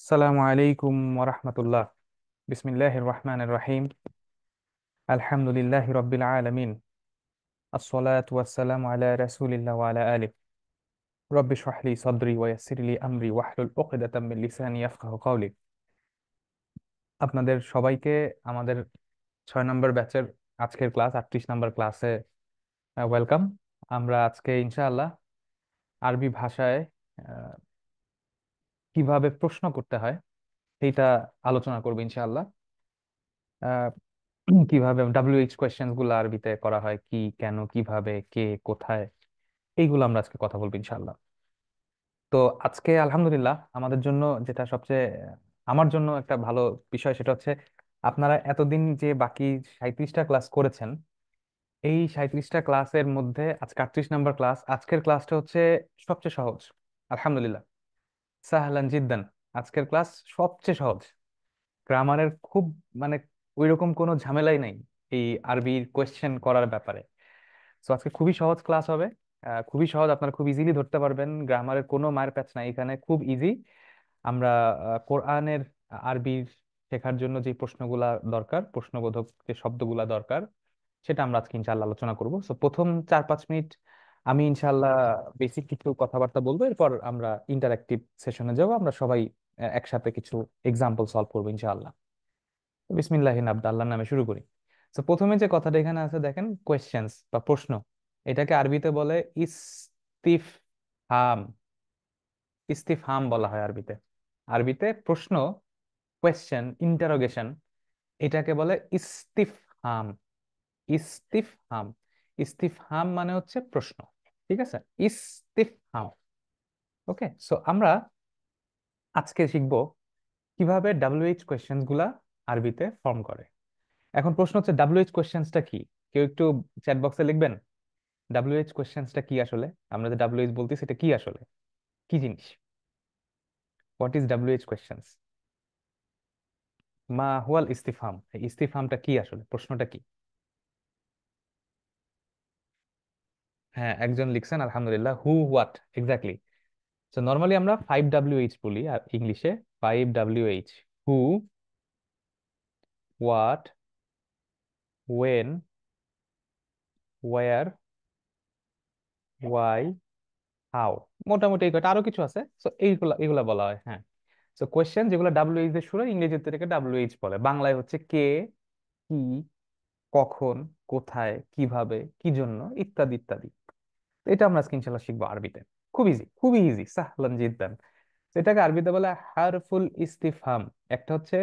আসসালামু আলাইকুম ওরহমতুল্লাহ। বিসমিল্লাহির রহমানির রহিম। আলহামদুলিল্লাহি রাব্বিল আলামিন। আসসালাতু ওয়াসসালামু আলা রাসূলিল্লাহ ওয়া আলা আলিহি। রাব্বি ইশরাহ লি সাদরি ওয়া ইয়াসসির লি আমরি ওয়াহলুল উকদাতাম মিন লিসানি ইয়াফকাহু কওলি। আপনাদের সবাইকে আমাদের 6 নম্বর ব্যাচের আজকের ক্লাস 38 নম্বর ক্লাসে ওয়েলকাম। আমরা আজকে ইনশাআল্লাহ আরবি ভাষায় আহ, কিভাবে প্রশ্ন করতে হয় সেইটা আলোচনা করবো ইনশাআল্লাহ। কিভাবে WH কোয়েশ্চেন গুলো আরবিতে করা হয়, কি, কেন, কিভাবে, কে, কোথায়, এইগুলো আমরা আজকে কথা বলবো ইনশাআল্লাহ। তো আজকে আলহামদুলিল্লাহ আমাদের জন্য যেটা সবচেয়ে আমার জন্য একটা ভালো বিষয়, সেটা হচ্ছে আপনারা এতদিন যে বাকি 37টা ক্লাস করেছেন, এই 37টা ক্লাসের মধ্যে আজকে 38 নম্বর ক্লাস। আজকের ক্লাসটা হচ্ছে সবচেয়ে সহজ, আলহামদুলিল্লাহ। সাহলান জিদ্দান। আজকের ক্লাস সবচেয়ে সহজ। গ্রামারের খুব মানে ওইরকম কোনো ঝামেলাই নাই এই আরবির কোয়েশ্চেন করার ব্যাপারে। তো আজকে খুবই সহজ ক্লাস হবে। খুবই সহজ, আপনারা খুব ইজিলি ধরতে পারবেন। গ্রামারের কোনো মায়ের প্যাচ নাই এখানে, খুব ইজি। আমরা কোরআনের আরবির শেখার জন্য যে প্রশ্নগুলা দরকার, প্রশ্নবোধক যে শব্দগুলা দরকার, সেটা আমরা আজকে ইনশাআল্লাহ আলোচনা করব। তো প্রথম 4-5 মিনিট আমি ইনশাআল্লাহ বেসিক কিছু কথাবার্তা বলবো, এরপর আমরা ইন্টারাক্টিভ সেশনে যাব। আমরা সবাই একসাথে কিছু এক্সাম্পল সলভ করবো ইনশাআল্লাহ। বিসমিল্লাহি নাবদা, আল্লাহর নামে শুরু করি। তো প্রথমে যে কথাটা এখানে আছে দেখেন, কোয়েশ্চেন্স বা প্রশ্ন। এটাকে আরবিতে বলে ইস্তিফহাম। ইস্তিফহাম বলা হয় আরবিতে। আরবিতে প্রশ্ন, কোয়েশ্চেন, ইন্টারোগেশন, এটাকে বলে ইস্তিফহাম। ইস্তিফহাম। ইস্তিফহাম মানে হচ্ছে প্রশ্ন। ঠিক আছে, ইস্তিফহাম। ওকে, সো আমরা আজকে শিখবো কিভাবে WH কোয়েশ্চেন গুলা আরবিতে ফর্ম করে। এখন প্রশ্ন হচ্ছে WH কোয়েশ্চেন্সটা কি? কেউ একটু চ্যাট বক্সে লিখবেন WH কোয়েশ্চেন্সটা কি আসলে। আমরা যে WH বলতেছি সেটা কি আসলে, কি জিনিস? What is WH questions? মা হুয়াল ইস্তিফহাম। এই ইস্তিফহামটা কি আসলে, প্রশ্নটা কি? হ্যাঁ, একজন লিখছেন, আলহামদুলিল্লাহ। Who, what, exactly. তো নর্মালি আমরা 5WH বলি আর ইংলিশে। 5WH: who, what, when, where, why, how. মোটামুটি এই কয়টা, আরো কিছু আছে। তো এইগুলা এগুলা বলা হয়, হ্যাঁ। তো কোয়েশ্চেন যেগুলো WH দিয়ে শুরু হয়, ইংরেজিতে এটাকে WH বলে। বাংলায় হচ্ছে কে, কি, কখন, কোথায়, কিভাবে, কি জন্য, ইত্যাদি ইত্যাদি। তো এটা আমরা আজকে ইনশাল্লাহ শিখবো আরবিতে। খুব ইজি, খুবই ইজি, সাহলান জিদ্দান। তো এটাকে আরবিতে বলে হারফুল ইস্তিফহাম। একটা হচ্ছে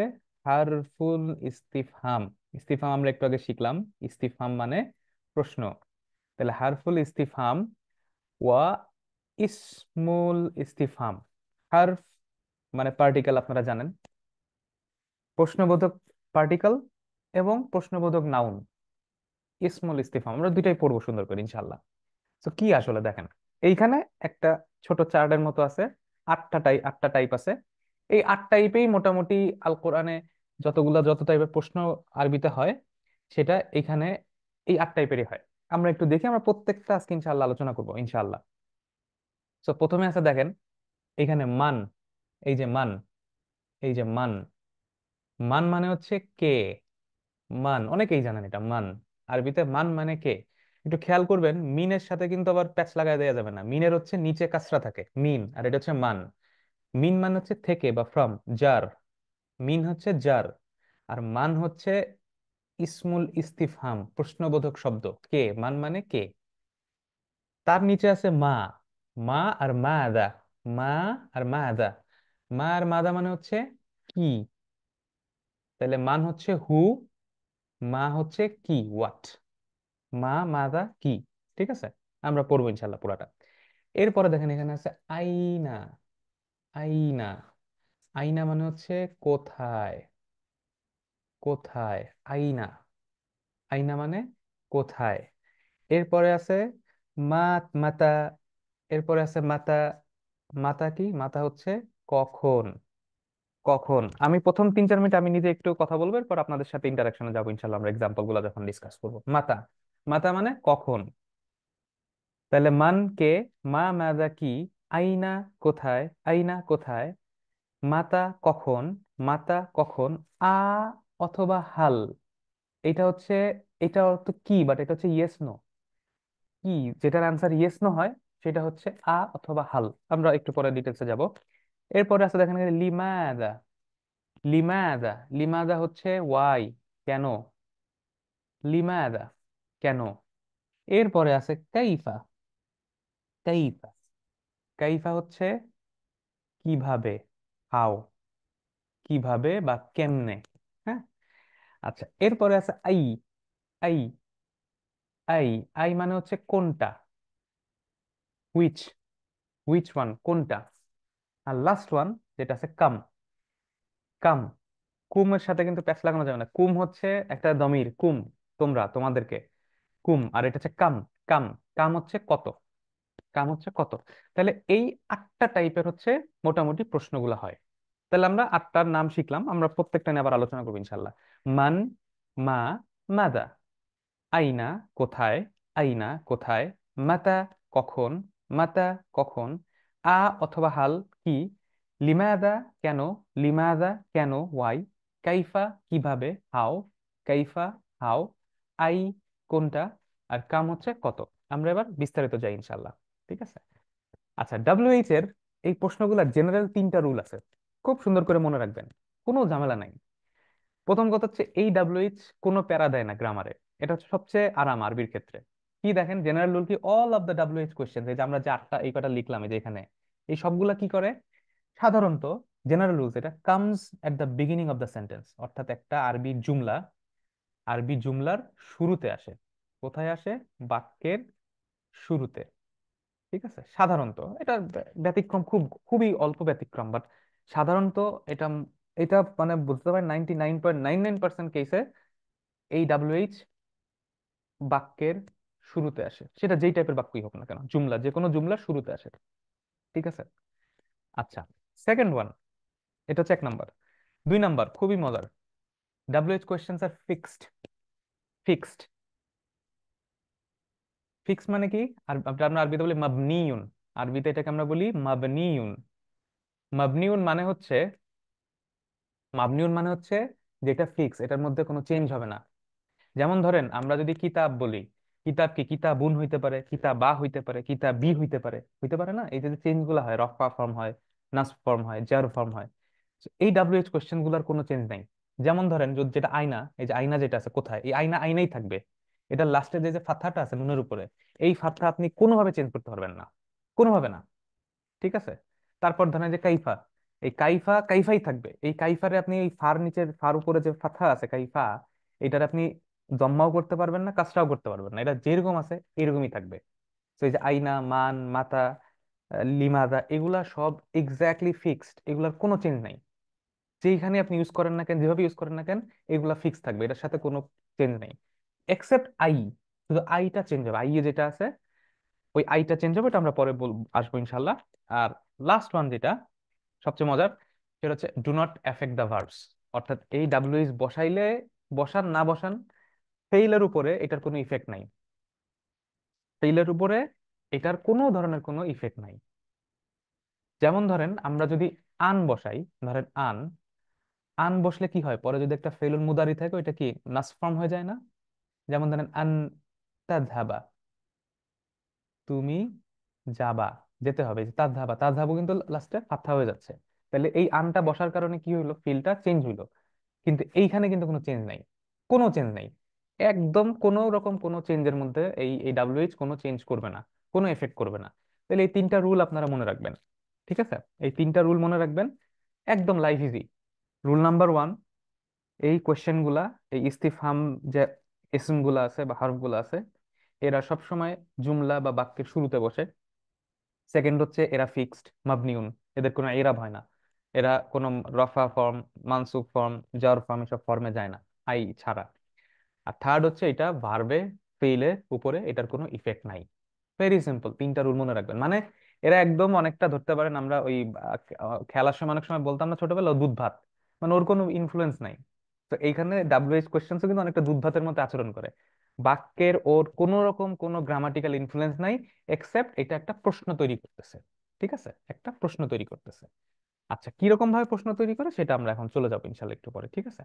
হারফুল ইস্তিফহাম। ইস্তিফহাম আমরা একটু আগে শিখলাম। ইস্তিফহাম মানে প্রশ্ন। তাহলে হারফুল ইস্তিফহাম ওয়া ইসমুল ইস্তিফহাম। হারফ মানে পার্টিকেল, আপনারা জানেন। প্রশ্নবোধক পার্টিকেল এবং প্রশ্নবোধক নাউন। ইসমুল ইস্তিফহাম আমরা দুইটাই পড়বো সুন্দর করে ইনশাল্লাহ। তো কি আসলে দেখেন, এইখানে একটা ছোট চার্টের মতো আছে। 8টা টাইপ আছে। এই 8 টাইপেই মোটামুটি আল কোরআনে যত টাইপের প্রশ্ন আরবিতে হয়, সেটা এখানে এই 8 টাইপেরই হয়। আমরা একটু দেখি, আমরা প্রত্যেকটা আজকে ইনশাআল্লাহ আলোচনা করবো ইনশাআল্লাহ। তো প্রথমে আছে দেখেন, এখানে মান। এই যে মান, এই যে মান। মান মানে হচ্ছে কে। মান অনেকেই জানেন এটা, মান। আরবিতে মান মানে কে। একটু খেয়াল করবেন, মিনের সাথে কিন্তু আবার প্যাচ লাগাই দেওয়া যাবে না। মিনের হচ্ছে নিচে কাসরা থাকে, মিন, আর এটা হচ্ছে মান। মিন মানে হচ্ছে থেকে বা ফ্রম, যার। মিন হচ্ছে যার। আর মান হচ্ছে ইসমুল ইস্তিফহাম, প্রশ্নবোধক শব্দ। কে, মান মানে কে। তার নিচে আছে মা। মা আর মা আদা। মা আর মা আদা। মা আর মাদা মানে হচ্ছে কি। তাহলে মান হচ্ছে হু, মা হচ্ছে কি, হোয়াট। মা, মাদা, কি। ঠিক আছে, আমরা পড়বো ইনশাল্লাহ পুরাটা। এরপরে দেখেন এখানে আছে আইনা। আইনা। আইনা মানে হচ্ছে কোথায়। কোথায়, আইনা। আইনা মানে কোথায়। এরপরে আছে মাতা। এরপরে আছে মাতা। মাতা কি, মাতা হচ্ছে কখন। কখন। আমি প্রথম 3-4 মিনিট আমি নিজে একটু কথা বলবো, এরপর আপনাদের সাথে ইন্টারাকশনে যাবো ইনশাল্লাহ। আমরা এক্সাম্পল গুলো যখন ডিসকাস করবো। মাতা। মাতা মানে কখন। তাহলে মান কে, মা মাদা কি, আইনা কোথায়, আইনা কোথায়, মাতা কখন, মাতা কখন, আ অথবা হাল, এটা হচ্ছে, এটা তো কি, বাট এটা হচ্ছে ইয়েস নো। কি, যেটার আনসার ইয়েস নো হয় সেটা হচ্ছে আ অথবা হাল। আমরা একটু পরে ডিটেলসে যাব। এরপরে আছে দেখেন এখানে লিমাদা, লিমাদা, লিমাদা হচ্ছে ওয়াই, কেন, লিমাদা, কেন। এরপরে আছে কাইফা, কাইফা, কাইফা হচ্ছে কিভাবে, হাউ, কিভাবে বা কেমনে। হ্যাঁ, আচ্ছা এরপরে আছে আই, আই, আই, আই মানে হচ্ছে কোনটা, হুইচ, হুইচ ওয়ান, কোনটা। আর লাস্ট ওয়ান যেটা আছে কাম, কাম, কুমের সাথে কিন্তু প্যাচ লাগানো যাবে না, কুম হচ্ছে একটা দমির, কুম, তোমরা, তোমাদেরকে, কুম, আর এটা হচ্ছে কাম, কাম, কাম হচ্ছে কত, কাম হচ্ছে কত। তাহলে এই 8টা টাইপের হচ্ছে মোটামুটি প্রশ্নগুলো হয়। তাহলে আমরা 8টার নাম শিখলাম, আমরা প্রত্যেকটা নিয়ে আবার আলোচনা করবো ইনশাল্লাহ। মান, মা, মাদা, আইনা, কোথায়, আইনা, কোথায়, মাতা, কখন, মাতা, কখন, আ অথবা হাল, কি, লিমাদা, কেন, লিমাদা, কেন, ওয়াই, কাইফা, কিভাবে, হাউ, কাইফা, হাউ, আই, কোনটা, আর কাম হচ্ছে কত। আমরা এবার বিস্তারিত যাই ইনশাল্লাহ। ঠিক আছে। আচ্ছা, ডব্লিউএইচ এর এই প্রশ্নগুলোর জেনারেল 3টা রুল আছে, খুব সুন্দর করে মনে রাখবেন, কোনো ঝামেলা নাই। প্রথম কথা হচ্ছে এই ডাব্লিউএইচ কোনো প্যারা দেয় না গ্রামারে, এটা হচ্ছে সবচেয়ে আরাম আরবির ক্ষেত্রে। কি দেখেন জেনারেল রুল কি, all of the WH question, এই যে আমরা যে 8টা এই কটা লিখলাম এই যে এখানে, এই সবগুলা কি করে সাধারণত, জেনারেল রুলস এটা comes at the beginning of the sentence, অর্থাৎ একটা আরবি জুমলা, আরবি জুমলার শুরুতে আসে। কোথায় আসে, বাক্যের শুরুতে। ঠিক আছে, সাধারণত এটা ব্যতিক্রম, খুবই অল্প ব্যতিক্রম, বাট সাধারণত এটা, এটা মানে বুঝতে পারেন 99.99% কেসে এই ডাব্লিউএইচ বাক্যের শুরুতে আসে, সেটা যেই টাইপের বাক্যই হোক না কেন, জুমলা, যে কোনো জুমলার শুরুতে আসে। ঠিক আছে। আচ্ছা, সেকেন্ড ওয়ান, এটা হচ্ছে 1 নাম্বার। 2 নাম্বার খুবই মজার, ডাব্লিউএইচ কোয়েশ্চেন্স আর ফিক্সড, ফিক্সড, ফিক্স মানে কি, আর আমরা আরবিতে বলি মাবনিউন, আরবিতে এটাকে আমরা বলি মাবনিউন। মাবনিউন মানে হচ্ছে, মাবনিউন মানে হচ্ছে যেটা ফিক্স, এটার মধ্যে কোনো চেঞ্জ হবে না। যেমন ধরেন আমরা যদি কিতাব বলি, কিতাব কি, কিতাবুন হইতে পারে, কিতাবা হইতে পারে, কিতাবি হইতে পারে না, এই যে চেঞ্জ গুলো হয়, রফা ফর্ম হয়, নাসব ফর্ম হয়, জার ফর্ম হয়। So, এই ডাব্লিউএইচ কোশ্চেন গুলার কোনো চেঞ্জ নাই। যেমন ধরেন যেটা আয়না, এই যে আয়না যেটা আছে কোথায়, এই আয়না আয়নাই থাকবে, এটা লাস্টে যে যে ফাথাটা আছে নুনের উপরে, এই ফাথা আপনি কোনোভাবে চেঞ্জ করতে পারবেন না, কোনোভাবে না। ঠিক আছে। তারপর ধরেন যে কাইফা, এই কাইফা কাইফাই থাকবে, এই কাইফারে আপনি এই ফার নিচের ফার উপরে যে ফাথা আছে কাইফা, এটার আপনি জম্মাও করতে পারবেন না, কাসরাও করতে পারবেন না, এটা যেরকম আছে এরকমই থাকবে। তো এই যে আইনা, মান, মাতা, লিমাদা, এগুলা সব এক্স্যাক্টলি ফিক্সড, এগুলার কোনো চেঞ্জ নাই। যেইখানে আপনি ইউজ করেন না কেন, যেভাবে ইউজ করেন না কেন, এগুলা ফিক্স থাকবে, এটার সাথে কোনো চেঞ্জ নেই, এক্সেপ্ট আই, শুধু আইটা চেঞ্জ হবে, আই এ যেটা আছে ওই আইটা চেঞ্জ হবে, এটা আমরা পরে আসবো ইনশাল্লাহ। আর লাস্ট ওয়ান যেটা সবচেয়ে মজার, সেটা হচ্ছে do not effect the verbs, অর্থাৎ এই ডাব্লিউএইচ বসাইলে, বসান না বসান, ফেইলের উপরে এটার কোনো ইফেক্ট নাই, ফেইলের উপরে এটার কোনো ধরনের কোনো ইফেক্ট নাই। যেমন ধরেন আমরা যদি আন বসাই, ধরেন আন, আন বসলে কি হয়, পরে যদি একটা ফেলুল মুদারি থাকে ওইটা কি নাস ফর্ম হয়ে যায় না। যেমন ধরেন আন তাযহাবা, তুমি যাবা, যেতে হবে, যে তাযহাবা, তাযহাবু কিন্তু লাস্টে ফাথা হয়ে যাচ্ছে। তাহলে এই আনটা বসার কারণে কি হইলো, ফিলটা চেঞ্জ হইলো। কিন্তু এইখানে কিন্তু কোনো চেঞ্জ নাই, কোনো চেঞ্জ নাই, একদম কোনো রকম কোনো চেঞ্জের মধ্যে এই এই ডাব্লিউএইচ কোনো চেঞ্জ করবে না, কোনো এফেক্ট করবে না। তাহলে এই 3টা রুল আপনারা মনে রাখবেন। ঠিক আছে, এই 3টা রুল মনে রাখবেন, একদম লাইফ ইজি। রুল নাম্বার 1, এই কোশ্চেন গুলা, এই ইস্তিফহাম যে ইসম গুলা আছে বা হরফ গুলা আছে, এরা সব সময় জুমলা বা বাক্যের শুরুতে বসে। সেকেন্ড হচ্ছে এরা ফিক্সড মাবনিউন, এদের কোনো ইরাব হয় না, এরা কোনো রফা ফর্ম, মানসুব ফর্ম, জার ফর্ম এসব ফর্মে যায় না, আই ছাড়া। আর থার্ড হচ্ছে এটা ভার্বে, ফেইলের উপরে এটার কোনো ইফেক্ট নাই। ভেরি সিম্পল, 3টা রুল মনে রাখবেন, মানে এরা একদম অনেকটা ধরতে পারেন, আমরা ওই খেলার সময় অনেক সময় বলতাম না ছোটবেলা, দুধ ভাত, মানে ওর কোনো ইনফ্লুয়েন্স নাই। তো এইখানে ডাব্লিউএইচ কোশ্চেন্সও কিন্তু অনেকটা দুধ ভাতের মতো আচরণ করে, বাক্যের ওর কোনো রকম কোনো গ্রামাটিক্যাল ইনফ্লুয়েন্স নাই, এক্সেপ্ট এটা একটা প্রশ্ন তৈরি করতেছে। ঠিক আছে, একটা প্রশ্ন তৈরি করতেছে। আচ্ছা, কিরকম ভাবে প্রশ্ন তৈরি করে সেটা আমরা এখন চলে যাবো ইনশাল্লাহ একটু পরে, ঠিক আছে?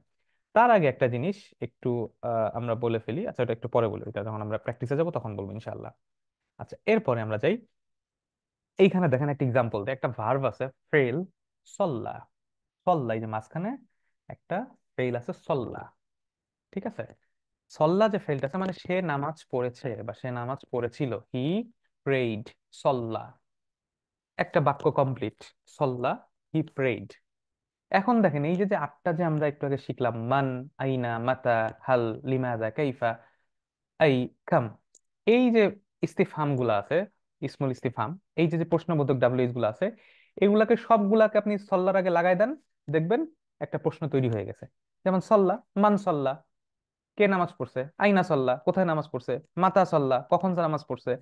তার আগে একটা জিনিস একটু আমরা বলে ফেলি। আচ্ছা, ওটা একটু পরে বলি, ওটা যখন আমরা প্র্যাকটিসে যাবো তখন বলবো ইনশাল্লাহ। আচ্ছা, এরপরে আমরা যাই। এইখানে দেখেন একটা এক্সাম্পল দেয়, একটা ভার্ব আছে ফেল, সল্লা। সল্লা, এই যে মাঝখানে একটা ফেল আছে, সল্লা। ঠিক আছে? সল্লা যে ফেলটা আছে মানে সে নামাজ পড়েছে বা সে নামাজ পড়েছিল, হি প্রেইড, সল্লা। একটা বাক্য কমপ্লিট, সল্লা, হি প্রেইড। এখন দেখেন এই যে যে আটটা যে আমরা একটু আগে শিখলাম, মান, আইনা, মাতা, হাল, লিমাদা, কাইফা, আই, কাম, এই যে ইস্তিফহাম গুলা আছে, ইসমুল ইস্তিফহাম, এই যে যে প্রশ্নবোধক ডাব্লিউএস গুলো আছে, এগুলাকে সবগুলাকে আপনি সল্লার আগে লাগাই দেন, দেখবেন একটা প্রশ্ন তৈরি হয়ে গেছে। যেমন সল্লা, মান সল্লা, কে নামাজ পড়ছে, আইনা সল্লা, কোথায় নামাজ পড়ছে, মাতা সল্লা, কখন নামাজ পড়ছে,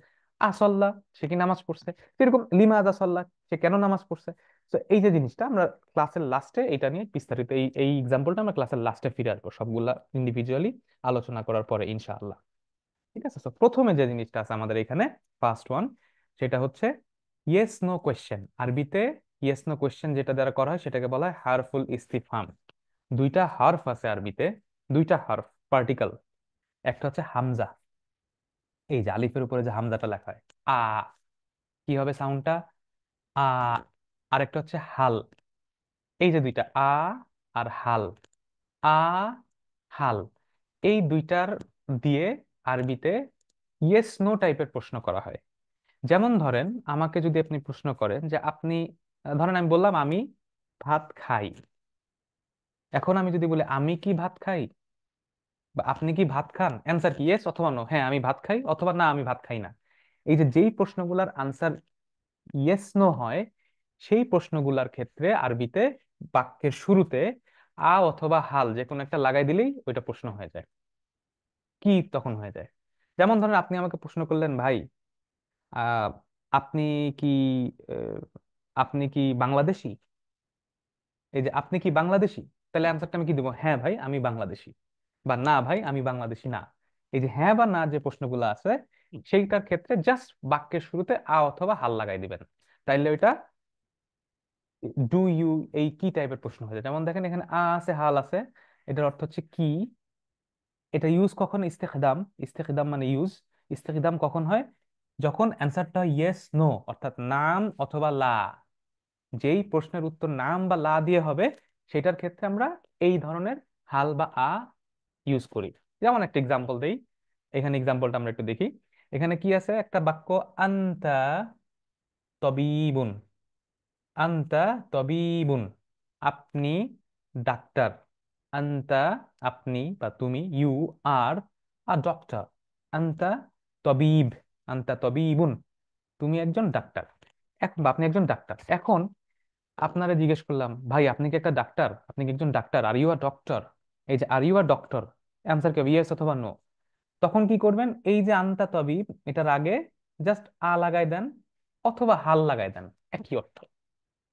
আসল্লা, সে কি নামাজ পড়ছে, এরকম লিমাদা সল্লা, সে কেন নামাজ পড়ছে। তো এই যে জিনিসটা আমরা ক্লাসের লাস্টে এটা নিয়ে বিস্তারিত, এই এই এক্সাম্পলটা আমরা ক্লাসের লাস্টে ফিরে আসবো সবগুলা ইন্ডিভিজুয়ালি আলোচনা করার পরে ইনশাআল্লাহ। ঠিক আছে? তো প্রথমে যে জিনিসটা আছে আমাদের এখানে, ফার্স্ট ওয়ান, সেটা হচ্ছে ইয়েস নো কোয়েশ্চেন। আরবিতে ইয়েস নো কোয়েশ্চেন যেটা দ্বারা করা হয় সেটাকে বলা হয় হারফুল ইস্তিফহাম। দুইটা হারফ আছে আরবিতে, দুইটা হারফ পার্টিকেল। একটা হচ্ছে হামজা, এই যে আলিফের উপরে যে হামজাটা লেখা হয়, আ, কি হবে সাউন্ডটা, আ। আরেকটা হচ্ছে হাল, এই যে দুইটা আ আর হাল, আ, হাল, এই দুইটার দিয়ে আরবিতে ইয়েস নো টাইপের প্রশ্ন করা হয়। যেমন ধরেন আমাকে যদি আপনি প্রশ্ন করেন যে আপনি, ধরেন আমি বললাম আমি ভাত খাই। এখন আমি যদি বলি আমি কি ভাত খাই, বা আপনি কি ভাত খান, অ্যান্সার কি ইয়েস অথবা নো, হ্যাঁ আমি ভাত খাই, অথবা না আমি ভাত খাই না। এই যে যেই প্রশ্নগুলোর আনসার ইয়েস নো হয়, সেই প্রশ্নগুলোর ক্ষেত্রে আরবিতে বাক্যের শুরুতে আ অথবা হাল যে কোনো একটা লাগাই দিলেই ওইটা প্রশ্ন হয়ে যায়। কি তখন হয়ে যায়? যেমন ধরেন আপনি আমাকে প্রশ্ন করলেন, ভাই আহ আপনি কি আহ, আপনি কি বাংলাদেশী? এই যে আপনি কি বাংলাদেশী, তাহলে অ্যান্সারটা আমি কি দেবো, হ্যাঁ ভাই আমি বাংলাদেশী, বা না ভাই আমি বাংলাদেশী না। এই যে হ্যাঁ বা না যে প্রশ্নগুলো আছে, সেইটার ক্ষেত্রে জাস্ট বাক্যের শুরুতে আ অথবা হাল লাগাই দিবেন, তাইলে ওইটা ডু ইউ, এই কি টাইপের প্রশ্ন হয়ে যায়। যেমন দেখেন এখানে আ আছে, হাল আছে, এটার অর্থ হচ্ছে কি। এটা ইউজ কখন, ইস্তেখদাম, ইস্তেখদাম মানে ইউজ। ইস্তেখদাম কখন হয়, যখন অ্যান্সারটা ইয়েস নো, অর্থাৎ নাম অথবা লা, যেই প্রশ্নের উত্তর নাম বা লা দিয়ে হবে, সেটার ক্ষেত্রে আমরা এই ধরনের হাল বা আ ইউজ করি। যেমন একটা এক্সাম্পল দেই, এখানে এক্সাম্পলটা আমরা একটু দেখি। এখানে কি আছে, একটা বাক্য, আনতা তবিবুন, আনতা তবিবুন, আপনি ডাক্তার। আনতা, আপনি বা তুমি, ইউ আর আ ডক্টর। আনতা তবিব, আনতা তবিবুন, তুমি একজন ডাক্তার। এখন বা আপনি একজন ডাক্তার। এখন আপনারা জিজ্ঞেস করলাম, ভাই আপনি কি একটা ডাক্তার, আপনি কি একজন ডাক্তার, আর ইউ আর ডক্টর, এই যে are you are doctor, answer কি ইয়েস অথবা নো। তখন কি করবেন, এই যে আনতা তবিব, এটার আগে জাস্ট আ লাগাই দেন অথবা হাল লাগাই দেন, একই অর্থ।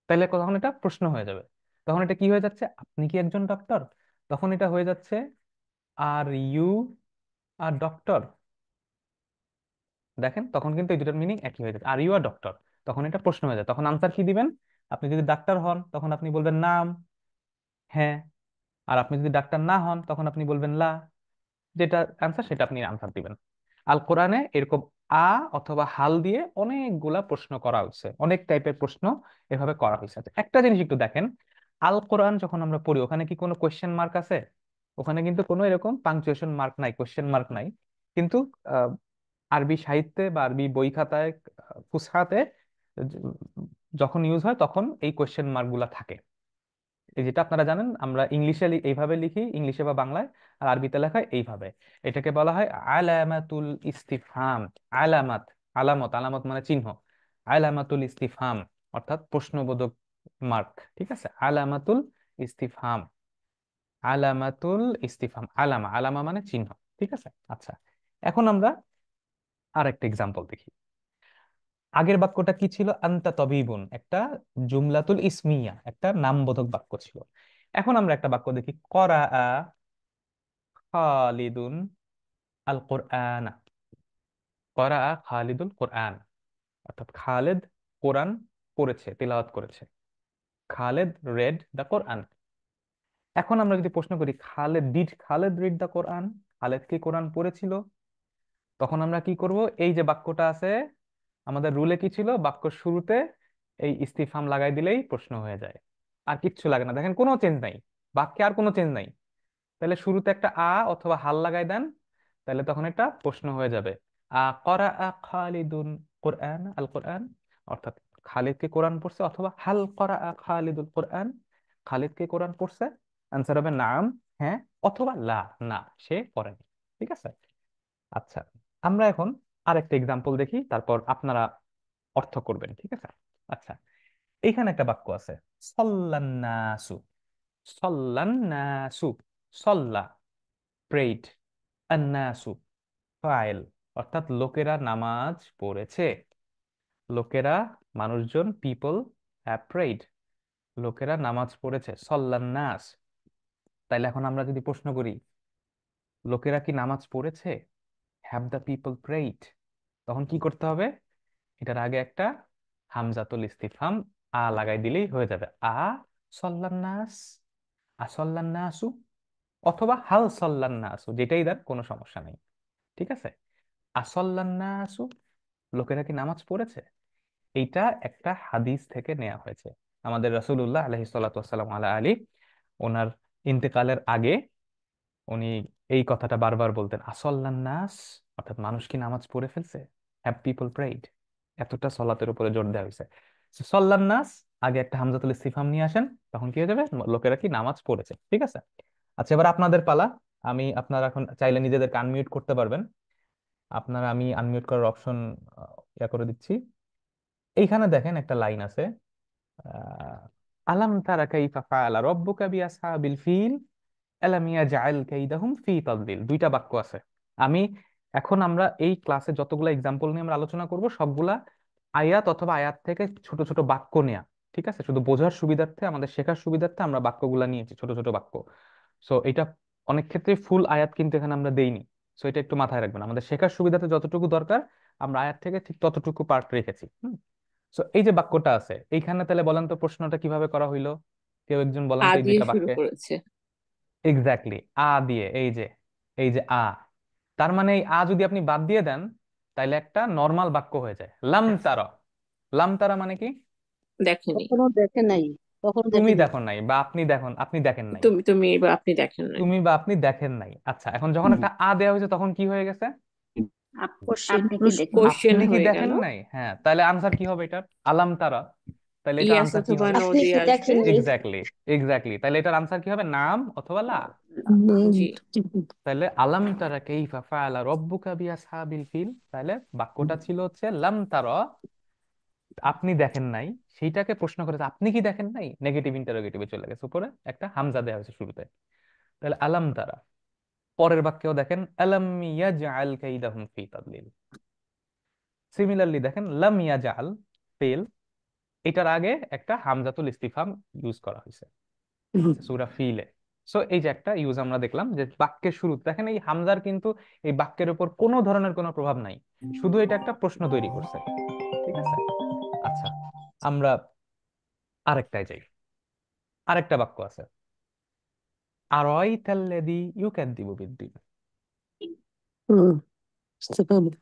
তাহলে তখন এটা প্রশ্ন হয়ে যাবে। তখন এটা কি হয়ে যাচ্ছে, আপনি কি একজন ডক্টর, তখন এটা হয়ে যাচ্ছে আর ইউ আর ডক্টর। দেখেন তখন কিন্তু এই দুটার মিনিং একই হয়ে যাচ্ছে, আর ইউ আর ডক্টর, তখন এটা প্রশ্ন হয়ে যায়। তখন আনসার কি দিবেন, আপনি যদি ডাক্তার হন তখন আপনি বলবেন নাম, হ্যাঁ। আর আপনি যদি ডাক্তার না হন তখন আপনি বলবেন লা, যেটা অ্যান্সার সেটা আপনি আনসার দিবেন। আল কোরআনে এরকম আ অথবা হাল দিয়ে অনেকগুলা প্রশ্ন করা হয়েছে, অনেক টাইপের প্রশ্ন এভাবে করা হয়েছে। আচ্ছা, একটা জিনিস একটু দেখেন, আল কোরআন যখন আমরা পড়ি ওখানে কি কোনো কোয়েশ্চেন মার্ক আছে? ওখানে কিন্তু কোনো এরকম পাংচুয়েশন মার্ক নাই, কোয়েশ্চেন মার্ক নাই। কিন্তু আহ, আরবি সাহিত্যে বা আরবি বই খাতায়, ফুসহাতে য- যখন ইউজ হয় তখন এই কোয়েশ্চেন মার্ক গুলা থাকে। এই যেটা আপনারা জানেন আমরা ইংলিশে এইভাবে লিখি, ইংলিশে বা বাংলায়, আর আরবিতে লেখায় এইভাবে। এটাকে বলা হয় আলামাতুল ইস্তিফহাম। আলামাত, আলামত, আলামত মানে চিহ্ন, আলামাতুল ইস্তিফহাম অর্থাৎ প্রশ্নবোধক মার্ক। ঠিক আছে? আলামাতুল ইস্তিফহাম, আলামাতুল ইস্তিফহাম, আলামা, আলামা মানে চিহ্ন। ঠিক আছে? আচ্ছা, এখন আমরা আরেকটা এক্সাম্পল দেখি। আগের বাক্যটা কি ছিল, আনতা তবিবুন, একটা জুমলাতুল ইসমিয়া, একটা নামবোধক বাক্য ছিল। এখন আমরা একটা বাক্য দেখি, করা খালিদুন আল কোরআন। করা খালিদুল কোরআন, অর্থাৎ খালেদ কোরআন পড়েছে, তিলাওয়াত করেছে। Khaled read the Quran. এখন আমরা যদি প্রশ্ন করি খালেদ রিড দ্য কোরআন, খালেদ কি কোরআন পড়েছিল, তখন আমরা কি করব, এই যে বাক্যটা আছে আমাদের রুলে কি ছিল, বাক্য শুরুতে এই ইস্তিফহাম লাগাই দিলেই প্রশ্ন হয়ে যায়, আর কিচ্ছু লাগে না। দেখেন কোনো চেঞ্জ নাই, বাক্যে আর কোনো চেঞ্জ নাই। তাহলে শুরুতে একটা অথবা হাল লাগাই দেন, তাহলে তখন এটা প্রশ্ন হয়ে যাবে। করা খালিদুন কোরআন আল কোরআন, অর্থাৎ খালিদ কে কোরআন পড়ছে, অথবা হাল করা খালিদুল কোরআন, খালিদ কে কোরআন পড়ছে। আনসার হবে নাম, হ্যাঁ, অথবা লা, না সে পড়েনি। ঠিক আছে। আচ্ছা, আমরা এখন আরেকটা এক্সাম্পল দেখি, তারপর আপনারা অর্থ করবেন। ঠিক আছে। আচ্ছা, এইখানে একটা বাক্য আছে, সল্লান্নাসু, সল্লান্নাসু, সল্লা প্রেইড, আন্নাসু ফাইল, অর্থাৎ লোকেরা নামাজ পড়েছে, লোকেরা মানুষজন, পিপল হ্যাভ প্রেইড, লোকেরা নামাজ পড়েছে, সল্লান্নাস। তাইলে এখন আমরা যদি প্রশ্ন করি লোকেরা কি নামাজ পড়েছে, হ্যাভ দ্য পিপল প্রেইড, তখন কি করতে হবে, এটার আগে একটা হামজাতুল ইস্তিফহাম লাগাই দিলেই হয়ে যাবে। সল্লান্নাস, আসল্লান্নাসু, অথবা হাল সল্লান্নাসু, যেটাই দেন কোনো সমস্যা নেই। ঠিক আছে। আসল্লান্নাসু, লোকেরা কি নামাজ পড়েছে, এইটা একটা হাদিস থেকে নেওয়া হয়েছে। আমাদের রাসূলুল্লাহ আলাইহিস সাল্লাতু ওয়াসসালাম আলা আলী, ওনার ইন্তেকালের আগে উনি এই কথাটা বারবার বলতেন, আসল্লান নাস, অর্থাৎ মানুষ কি নামাজ পড়ে ফেলছে, হ্যাভ পিপল প্রেইড, এতটা সলাতের উপরে জোর দেওয়া হয়েছে। সল্লান নাস, আগে একটা হামজাতুল ইস্তিফহাম নিয়ে আসেন, তখন কি হয়ে যাবে, লোকেরা কি নামাজ পড়েছে। ঠিক আছে। আচ্ছা, এবার আপনাদের পালা। আপনারা এখন চাইলে নিজেদেরকে আনমিউট করতে পারবেন। আমি আনমিউট করার অপশন ইয়া করে দিচ্ছি। এইখানে দেখেন একটা লাইন আছে, আহ, আলাম তারা কাইফা ফাআলা রাব্বুকা বিআসহাবিল ফিল আলাম ইয়াজআল কাইদাহুম ফি তাদলিল, দুইটা বাক্য আছে। আমি এখন আমরা এই ক্লাসে যতগুলো এক্সাম্পল নিয়ে আমরা আলোচনা করব, সবগুলা আয়াত অথবা আয়াত থেকে ছোট ছোট বাক্য নেয়া। ঠিক আছে, শুধু বোঝার সুবিধার্থে, আমাদের শেখার সুবিধার্থে আমরা বাক্যগুলা নিয়েছি, ছোট ছোট বাক্য। সো এটা অনেক ক্ষেত্রে ফুল আয়াত কিন্তু এখানে আমরা দেইনি। সো এটা একটু মাথায় রাখবেন, আমাদের শেখার সুবিধাতে যতটুকু দরকার আমরা আয়াত থেকে ঠিক ততটুকু পার্ট রেখেছি। সো এই যে বাক্যটা আছে এইখানে, তাহলে বলেন তো প্রশ্নটা কিভাবে করা হইলো, কেউ একজন বলেন আ তো এই দিয়ে দুইটা শুরু বাক্যে। করেছে। এক্স্যাক্টলি, দিয়ে, এই যে তার মানে এই যদি আপনি বাদ দিয়ে দেন, তাইলে একটা নর্মাল বাক্য হয়ে যায়, লাম তারা। লাম তারা মানে কি, দেখেনি। কখনো দেখে নাই, কখনো তুমি দেখেনি। দেখো নাই, বা আপনি দেখেন নাই, তুমি বা আপনি দেখেন নাই। তুমি বা আপনি দেখেন নাই। আচ্ছা, এখন যখন একটা দেওয়া হয়েছে তখন কি হয়ে গেছে, কোশ্চেন, আপনি কি দেখেন? কোশ্চেন আপনি কি হয়ে গেল। দেখেন নাই, হ্যাঁ, তাহলে আনসার কি হবে এটার, আলাম তারা। তাহলে এটার ইয়াস আনসার কি অথবা হবে, নো আপনি দিয়ে কি আসবে। দেখেননি? এক্স্যাক্টলি, তাহলে এটার আনসার কি হবে, নাম অথবা লা। জি। তাহলে আলাম তারা কাইফা ফাআলা রাব্বুকা বিআসহাবিল ফিল, তাহলে বাক্যটা ছিল হচ্ছে লাম তারা, আপনি দেখেন নাই, সেইটাকে প্রশ্ন করেছে আপনি কি দেখেন নাই, নেগেটিভ ইন্টারোগেটিভে চলে গেছে, উপরে একটা হামজা দেওয়া হয়েছে শুরুতে। তাহলে আলাম তারা। পরের বাক্যেও দেখেন আলাম ইয়াজআল কাইদাহুম ফি তাদলিল। সিমিলারলি দেখেন লাম ইয়াজআল, ফেল, এটার আগে একটা হামজাতুল ইস্তিফহাম ইউজ করা হয়েছে সূরা ফিলে। সো এই যে একটা ইউজ আমরা দেখলাম, যে বাক্যের শুরুতে দেখেন এই হামজার কিন্তু এই বাক্যের উপর কোনো ধরনের কোনো প্রভাব নাই, শুধু এটা একটা প্রশ্ন তৈরি করছে। ঠিক আছে। আচ্ছা, আমরা আরেকটায় যাই। আরেকটা বাক্য আছে, আরাইতাল্লাযী ইউকাযযিবু বিদ্দীন। হুম, বুঝতে পারলাম।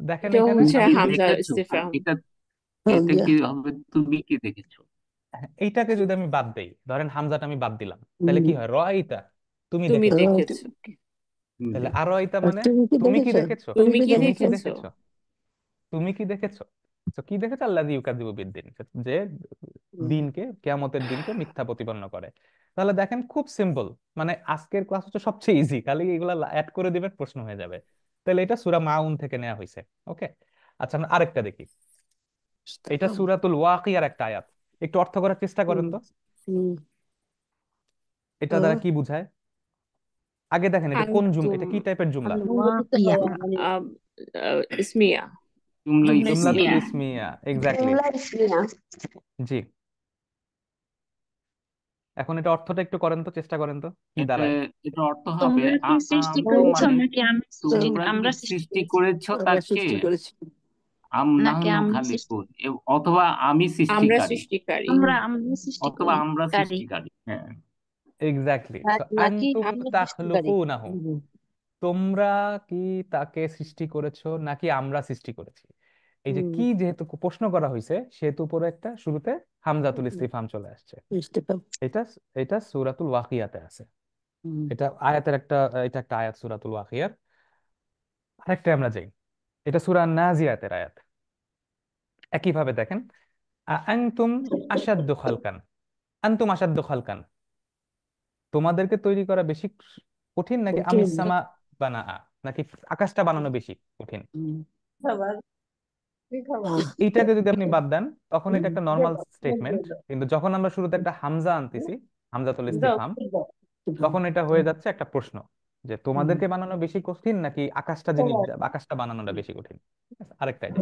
দেখেন এটা এখানে, হচ্ছে তুমি কি হামজা দেখেছো? ইস্তিফহাম। এটা হ্যাঁ, এটা কি হবে, তুমি কি দেখেছো? এইটাকে যদি আমি বাদ দেই, ধরেন হামজাটা আমি বাদ দিলাম, তাহলে কি হয়, রাইতা, তুমি তুমি দেখেছো। right. দেখেছো। তুমি তাহলে দেখেছো। আরাইতা আর মানে তুমি কি তুমি কি দেখেছো? দেখেছো, তুমি তুমি কি কি তুমি কি দেখেছো? দেখেছো। দেখেছো, তুমি কি দেখেছো। তো কি দেখেছো, আল্লাযী ইউকাযযিবু বিদ্দীন, যে হুম, দিনকে, কিয়ামতের দিনকে মিথ্যা প্রতিপন্ন করে। তাহলে দেখেন খুব সিম্পল, মানে আজকের ক্লাস হচ্ছে সবচেয়ে ইজি, খালি এগুলা অ্যাড করে দিবেন প্রশ্ন হয়ে যাবে। তাহলে এটা সূরা মাউন থেকে নেওয়া হয়েছে। ওকে। আচ্ছা, আমরা আরেকটা দেখি, বুঝতে এটা পারলাম। সূরাতুল ওয়াকিয়ার একটা আয়াত, একটু অর্থ করার চেষ্টা করেন হুম, তো, হুম, এটা দ্বারা কি বুঝায়। আগে দেখেন এটা কোন আনতুম এটা কি টাইপের জুমলা, সংগঠিত হওয়া মানে আহ, ইসমিয়া। জুমলা জুমলাতুল ইসমিয়া। ইসমিয়া, এক্স্যাক্টলি। জুমলা ইসমিয়া। জি, এখন এটা অর্থটা একটু করেন তো, চেষ্টা করেন তো কি এটা দাঁড়ায়। এটা অর্থ হবে তোমরা কি সৃষ্টি আনতু করেছো মানে নাকি আমি সৃষ্টি, তোমরা কি আমরা সৃষ্টি সৃষ্টি করেছি? করেছো আমরা তাকে, সৃষ্টি করেছি। আম নাকি নাহনু আমরা খালিকুন অথবা আমি আমরা সৃষ্টিকারী, সৃষ্টিকারী। আমরা অথবা আমরা সৃষ্টিকারী। সৃষ্টিকারী। হ্যাঁ, এক্স্যাক্টলি। সো নাকি আনতুম আমরা সৃষ্টিকারী। তাখলুকুনাহু, তোমরা কি তাকে সৃষ্টি করেছো নাকি আমরা সৃষ্টি করেছি। এই যে কি, যেহেতু প্রশ্ন করা হয়েছে সেহেতু উপরে একটা শুরুতে হামজাতুল ইস্তিফহাম চলে আসছে। ইস্তেফা। এটা এটা সূরাতুল ওয়াকিয়াতে আছে। এটা আয়াতের একটা, এটা একটা আয়াত সূরাতুল ওয়াকিয়ার। আরেকটা আমরা যাই, এটা সূরা নাজিয়াতের আয়াত। একই ভাবে দেখেন, আনতুম আশাদ্দু খালকান, আনতুম আশাদ্দু খালকান, তোমাদেরকে তৈরি করা বেশি কঠিন নাকি কঠিন। আমিসামা বানা, নাকি আকাশটা বানানো বেশি কঠিন। এইটাকে যদি আপনি বাদ দেন তখন এটা একটা নর্মাল স্টেটমেন্ট, কিন্তু যখন আমরা শুরুতে একটা হামজা আনতেছি, হামজাতুল ইস্তিফহাম, তখন এটা হয়ে যাচ্ছে একটা প্রশ্ন, যে তোমাদেরকে বানানো বেশি কঠিন নাকি আকাশটা, যিনি আকাশটা বানানোটা বেশি কঠিন। ঠিক আছে, আরেকটা এটা।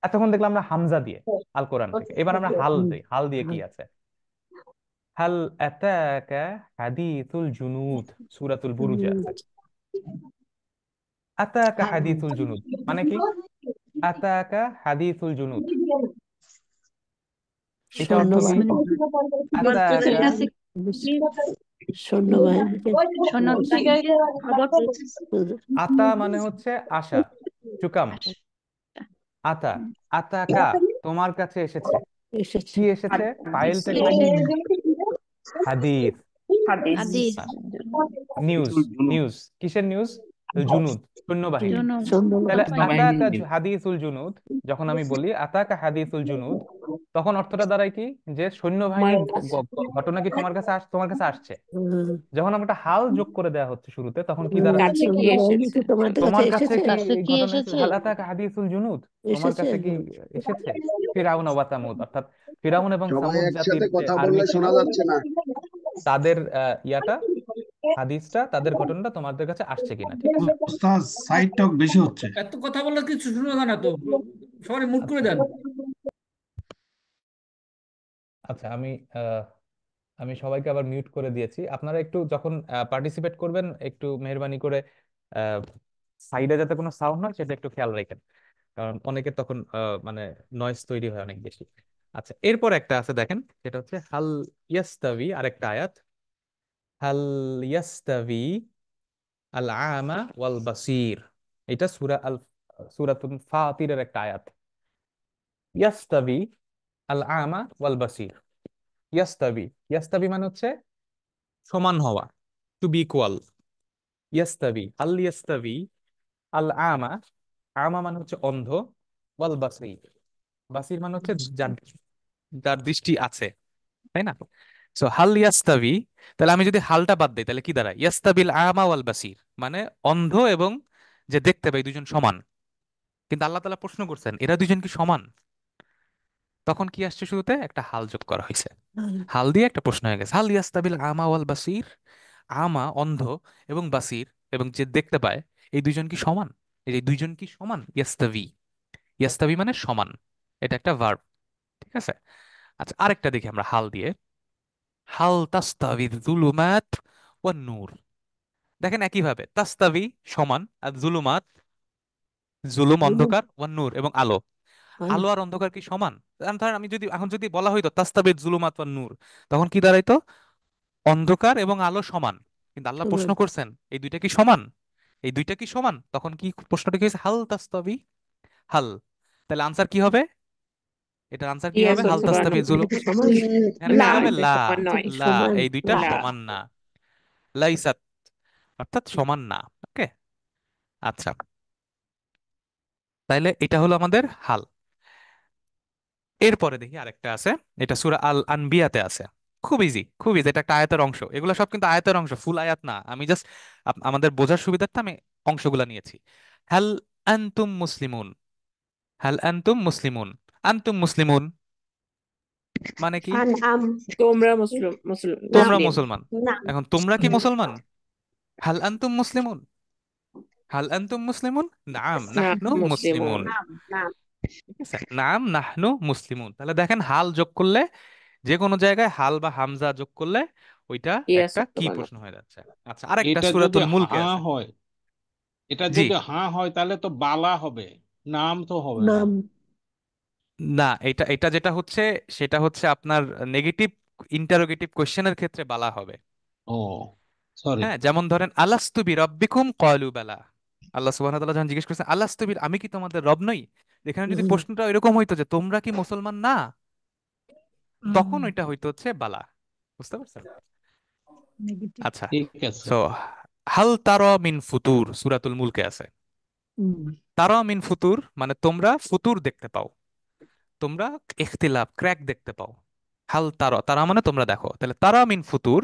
এতক্ষণ দেখলাম আমরা হামজা দিয়ে আল কোরআন থেকে, এবার আমরা হাল দিই। হাল দিয়ে কি আছে, হাল আতাকা হাদিসুল জুনুদ, সূরাতুল বুরুজে আছে। আতাকা হাদিসুল জুনুদ মানে কি, আতাকা হাদিসুল জুনুদ, এটা অর্থ কি, তোমাদের আতাকা, কাছে সৈন্যবাহিনীকে সৈন্যবাহিনীর খবর পেয়েছে। আতা মানে হচ্ছে আশা, টু কাম। আতা, আতাকা তোমার কাছে এসেছে, এসেছে। কি এসেছে, ফাইলটা কি, হাদিস, হাদিস, নিউজ, নিউজ, কিসের নিউজ, জুনুদ, সৈন্যবাহিনী। তাহলে সৈন্যবাহিনী। আতাকা হাদিসুল জুনুদ, যখন আমি বলি আতাকা হাদিসুল জুনুদ, তখন অর্থটা দাঁড়ায় কি, যে সৈন্যবাহিনীর ঘটনা কি তোমার কাছে তোমার কাছে আসছে। যখন আমরা একটা হাল যোগ করে দেওয়া হচ্ছে শুরুতে, তখন কি দাঁড়াচ্ছে, কাছে কি সৈন্যবাহিনী এসেছে? কি তোমাদের কাছে তোমার কাছে এসেছে? কি কাছে এই কি ঘটনা এসেছে? হাল আতাকা হাদিসুল জুনুদ, তোমার এসেছে। কাছে কি এসেছে। ফিরাউন ওয়া তামুদ, অর্থাৎ ফিরাউন এবং সবাই সামুদ জাতির একসাথে যে কথা আর্মি বললে ছিল, শোনা যাচ্ছে না। তাদের ইয়াটা, হাদিসটা, তাদের ঘটনাটা তোমাদের কাছে আসছে কিনা। ঠিক আছে। ওস্তাদ সাইড টক বেশি হচ্ছে। এত কথা বললে কিছু শোনা যায় না তো, সবাই মুট করে আচ্ছা দেন। আচ্ছা, আমি সবাইকে আবার মিউট করে দিয়েছি। আপনারা একটু যখন পার্টিসিপেট করবেন একটু মেহরবানি করে সাইডে যাতে কোনো সাউন্ড হয় সেটা একটু খেয়াল রাখেন, কারণ অনেকের তখন মানে নয়েজ তৈরি হয় অনেক বেশি। আচ্ছা, এরপর একটা আছে দেখেন, সেটা হচ্ছে হাল ইয়াস্তাবি, আরেকটা আয়াত, হাল ইয়াস্তাবি আল আমা ওয়াল বাসির, এটা সূরাতুল ফাতিরের একটা আয়াত। ইয়াস্তাবি আল আমা ওয়াল বাসির, ইয়াস্তাবি, ইয়াস্তাবি মানে হচ্ছে সমান হওয়া, টু বি ইকুয়াল। ইয়াস্তাবি, আল ইয়াস্তাবি আল আমা, আমা মানে হচ্ছে অন্ধ, ওয়াল বাসির, বাসির মানে হচ্ছে যার যার দৃষ্টি আছে, তাই না। সো হাল ইয়াস্তাবি, তাহলে আমি যদি হালটা বাদ দিই তাহলে কি দাঁড়ায়, ইয়াস্তাবিল আমা ওয়াল বাসির, মানে অন্ধ এবং যে দেখতে পাই দুজন সমান। কিন্তু আল্লাহ তাআলা প্রশ্ন করছেন এরা দুজন কি সমান, তখন কি আসছে, শুরুতে একটা হাল যোগ করা হয়েছে, হাল দিয়ে একটা প্রশ্ন হয়ে গেছে, হাল ইয়াস্তাবিল আমা ওয়াল বাসির, আমা অন্ধ এবং বাসির এবং যে দেখতে পায়, এই দুইজন কি সমান, এই দুইজন কি সমান, ইয়াস্তাবি, ইয়াস্তাবি মানে সমান, এটা একটা ভার্ব। ঠিক আছে। আচ্ছা, আরেকটা দেখি আমরা হাল দিয়ে, হাল তাস্তাবি যুলুমাত ওয়ান নূর, দেখেন একইভাবে তাস্তাবি সমান, আর জুলুমাত, জুলুম অন্ধকার, ওয়ান নূর এবং আলো, আলো আর অন্ধকার কি সমান। ধরেন আমি যদি এখন যদি বলা হইতো তাস্তাবিদ জুলুমাত ওয়ান নূর, তখন কি দাঁড়াইতো, অন্ধকার এবং আলো সমান। কিন্তু আল্লাহ প্রশ্ন করছেন এই দুইটা কি সমান, এই দুইটা কি সমান, তখন কি প্রশ্নটা কি হয়েছে, হাল তাস্তাবি, হাল, তাহলে আনসার কি হবে, এটার আনসার কি ইয়েস হবে, হাল অথবা তাস্তাবি নো। জুলুম, এখানে না, কি হবে, এটা লা, সমান নয়। লা, এই দুইটা লা। সমান না, লাইসাত, অর্থাৎ সমান না। ওকে। আচ্ছা, তাইলে এটা হলো আমাদের হাল। এরপরে দেখি আরেকটা আছে, এটা সূরা আল আনবিয়াতে আছে। খুব ইজি, খুব ইজি, এটা একটা আয়াতের অংশ, এগুলো সব কিন্তু আয়াতের অংশ, ফুল আয়াত না। আমি জাস্ট আমাদের বোঝার সুবিধার্থে আমি অংশগুলা নিয়েছি। হাল আনতুম মুসলিমুন, হাল আনতুম মুসলিমুন, আনতুম মুসলিমুন মানে কি, তোমরা মুসলিম, তোমরা মুসলিম। মুসলমান। এখন তোমরা কি মুসলমান, হাল আনতুম মুসলিমুন, হাল আনতুম মুসলিমুন, নাম না, নাহনু মুসলিমুন। মুসলিমুন। ঠিক আছে, নাম নাহনু মুসলিমুন, তাহলে দেখেন হাল যোগ করলে, যে কোনো জায়গায় হাল বা হামজা যোগ করলে ওইটা ইয়েস একটা কি অথবা নো। প্রশ্ন হয়ে যাচ্ছে। আচ্ছা, আরেকটা এটা যদি সূরাতুল মুলকে হাঁ আছে। হয়, এটা জি, যদি হাঁ হয় তাহলে তো বালা হবে। নাম তো হবে না। নাম। না, এটা এটা যেটা হচ্ছে সেটা হচ্ছে আপনার নেগেটিভ ইন্টারোগেটিভ কোশ্চেনের ক্ষেত্রে বলা হবে। ও, সরি। হ্যাঁ, যেমন ধরেন আলাস্তু বিরাব্বিকুম ক্বালু বালা। আল্লাহ সুবহানাহু ওয়া তাআলা যখন জিজ্ঞেস করেছেন আলাস্তু আমি কি তোমাদের রব নই, এখানে যদি হুম, প্রশ্নটা এরকম হইতো যে তোমরা কি মুসলমান না, তখন হুম, ওইটা হইতো হচ্ছে বালা। বুঝতে পারছেন? নেগেটিভ। আচ্ছা, ঠিক আছে। সো হাল তারা মিন ফুতুর সূরাতুল মুলকে আছে। হুম, তারা মিন ফুতুর মানে তোমরা ফুতুর দেখতে পাও, তোমরা ইখতিলাফ ক্র্যাক দেখতে পাও। হাল তারা, তারা মানে তোমরা দেখো, তাহলে তারা মিন ফুতুর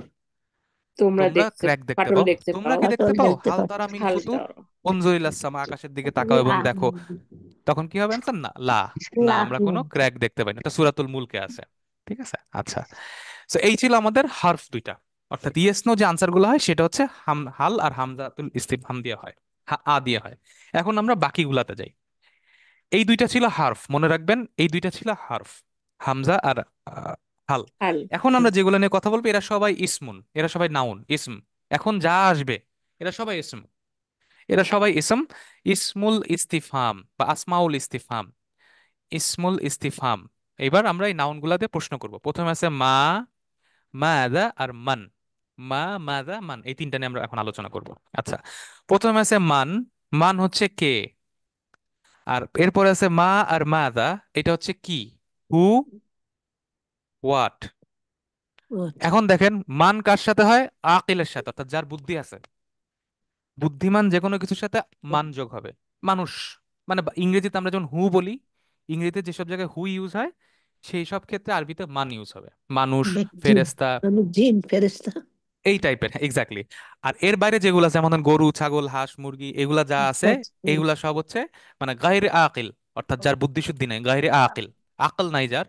তোমরা তোমরা দেখতে ক্র্যাক দেখতে ফাটল পাও। দেখতে তোমরা পাও। কি দেখতে ফাটল পাও? দেখতে হাল তারা পাচ্ছি। মিন ফুতুর হালটা উনজুরিলাস সামা, আকাশের দিকে তাকাও এবং দেখো। তখন কি হবে অ্যান্সার? না, লা। না, লা আমরা কোনো ক্র্যাক দেখতে পাই না। এটা সূরাতুল মুলকে আছে। ঠিক আছে, আচ্ছা। তো এই ছিল আমাদের হারফ দুইটা, অর্থাৎ ইয়েস নো যে আনসার গুলো হয় সেটা হচ্ছে হাল আর হামজাতুল ইস্তিফহাম দিয়ে হয়, আ দিয়ে হয়। এখন আমরা বাকিগুলাতে যাই। এই দুইটা ছিল হারফ, মনে রাখবেন এই দুইটা ছিল হারফ, হামজা আর হাল। হাল। এখন আমরা যেগুলো নিয়ে কথা বলবো এরা সবাই ইসমুন, এরা সবাই নাউন ইসম। এখন যা আসবে এরা সবাই ইসম, এরা সবাই ইসম। ইসমুল ইস্তিফহাম বা আসমাউল ইস্তিফহাম, ইসমুল ইস্তিফহাম। এবার আমরা এই নাউন গুলাতে প্রশ্ন করব। প্রথমে আছে মা, মাদা আর মান। মা, মাদা, মান, এই তিনটা নিয়ে আমরা এখন আলোচনা করব। আচ্ছা, প্রথমে আছে মান। মান হচ্ছে কে। আর এরপরে আছে মা আর মাদা, এটা হচ্ছে কি, হু, হোয়াট। What? এখন দেখেন মান কার সাথে হয়? আকিলের সাথে, অর্থাৎ যার বুদ্ধি আছে। বুদ্ধিমান যে কোনো কিছুর সাথে মান যোগ হবে। মানুষ মানে ইংরেজিতে আমরা যখন হু বলি, ইংরেজিতে যেসব জায়গায় হু ইউজ হয় সেই সব ক্ষেত্রে আরবিতে মান ইউজ হবে। মানুষ, ব্যক্তি। ফেরেশতা, মানে জিন ফেরেশতা। এই টাইপের, এক্স্যাক্টলি। আর এর বাইরে যেগুলো আছে যেমন ধরেন গরু, ছাগল, হাঁস, মুরগি, এগুলা যা আছে That's good. এইগুলা সব হচ্ছে মানে গায়রে আকিল, অর্থাৎ যার বুদ্ধি শুদ্ধি নাই, গায়রে আকিল, আকল নাই যার,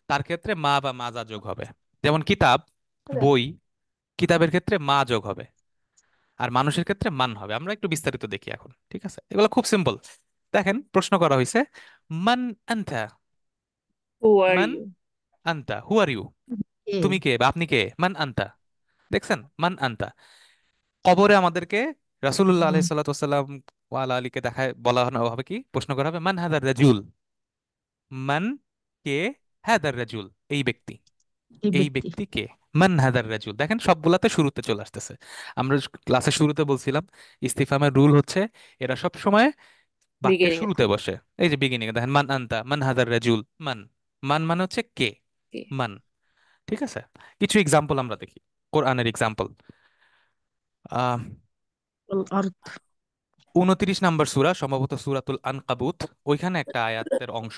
তার ক্ষেত্রে মা বা মাজা যোগ হবে। যেমন কিতাব, বই, কিতাবের ক্ষেত্রে মা যোগ হবে, আর মানুষের ক্ষেত্রে মান হবে। আমরা একটু বিস্তারিত দেখি এখন, ঠিক আছে? এগুলো খুব সিম্পল। দেখেন প্রশ্ন করা হয়েছে মান আনতা। হু আর মান ইউ? আনতা, হু আর ইউ, কে? তুমি কে বা আপনি কে, মান আনতা। দেখছেন, মান আনতা। কবরে আমাদেরকে রাসূলুল্লাহ হুম, আলাইহিস সালাতু ওয়াসসালাম ওয়ালা আলীকে দেখায় বলা হবে কি, প্রশ্ন করা হবে মান হাদার রাজুল। মান, কে, হাদার রাজুল, এই ব্যক্তি, এই এই ব্যক্তি। ব্যক্তি কে, মান হাদার রাজুল। দেখেন সবগুলাতে শুরুতে চলে আসতেছে। আমরা ক্লাসের শুরুতে বলছিলাম ইস্তিফহামের রুল হচ্ছে এরা সব সময় বাক্যের বিগিনিং এ শুরুতে থাকে। বসে। এই যে বিগিনিং এ দেখেন মান আনতা, মান হাদার রাজুল, মান। মান মানে হচ্ছে কে, কি? মান। ঠিক আছে, কিছু এক্সাম্পল আমরা দেখি, কোরআনের এক্সাম্পল। আহ الأرض. 29 নম্বর সূরা, সম্ভবত সূরাতুল আনকাবুত, ওইখানে একটা আয়াতের অংশ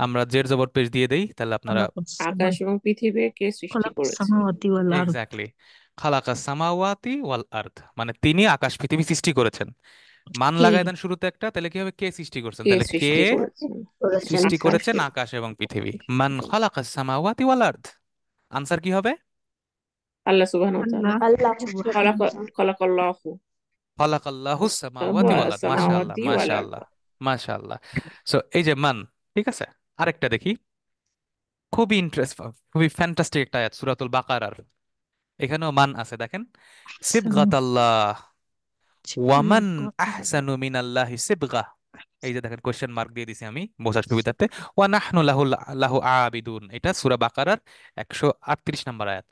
আমরা জের জবর পেশ দিয়ে দেই, তাহলে আপনারা। خلق আকাশ السماء এবং পৃথিবী কে সৃষ্টি خلق করেছে? السماوات والأرض. এক্স্যাক্টলি, খালাকাস সামাওয়াতি ওয়াল আরদ, মানে তিনি আকাশ পৃথিবী সৃষ্টি করেছেন। মান কে? লাগাই দেন শুরুতে একটা, তাহলে কি হবে? কে সৃষ্টি করছেন, কে তাহলে কে সৃষ্টি করেছেন সৃষ্টি আকাশ? করেছেন আকাশ এবং পৃথিবী। মান খালাকাস সামাওয়াতি ওয়াল আরদ, আনসার কি হবে? আল্লাহ সুবহানাহু ওয়া তাআলা। আল্লাহ আল্লাহ খলাক সুবহানাহু। খলাকাল্লাহু খালাকাল্লাহুস সামাওয়াতি ওয়াল আরদ, মাশাআল্লাহ সামাওয়াতি ওয়াল আরদ। মাশাআল্লাহ মাশাআল্লাহ। সো এই যে মান, ঠিক আছে। আরেকটা দেখি, খুবই ইন্টারেস্ট, খুবই ফ্যান্টাস্টিক একটা আয়াত সূরাতুল বাকারার, এখানেও মান আছে। দেখেন أحسن সিবগাতাল্লাহ, ওয়ামান صبغة. আহসানু মিনাল্লাহি সিবগা। এই যে দেখেন কোশ্চেন মার্ক দিয়ে দিছি আমি বোঝার সুবিধার্থে। ওয়া নাহনু লাহু লাহু আবিদুন, এটা সূরা বাকারার 138 নম্বর আয়াত।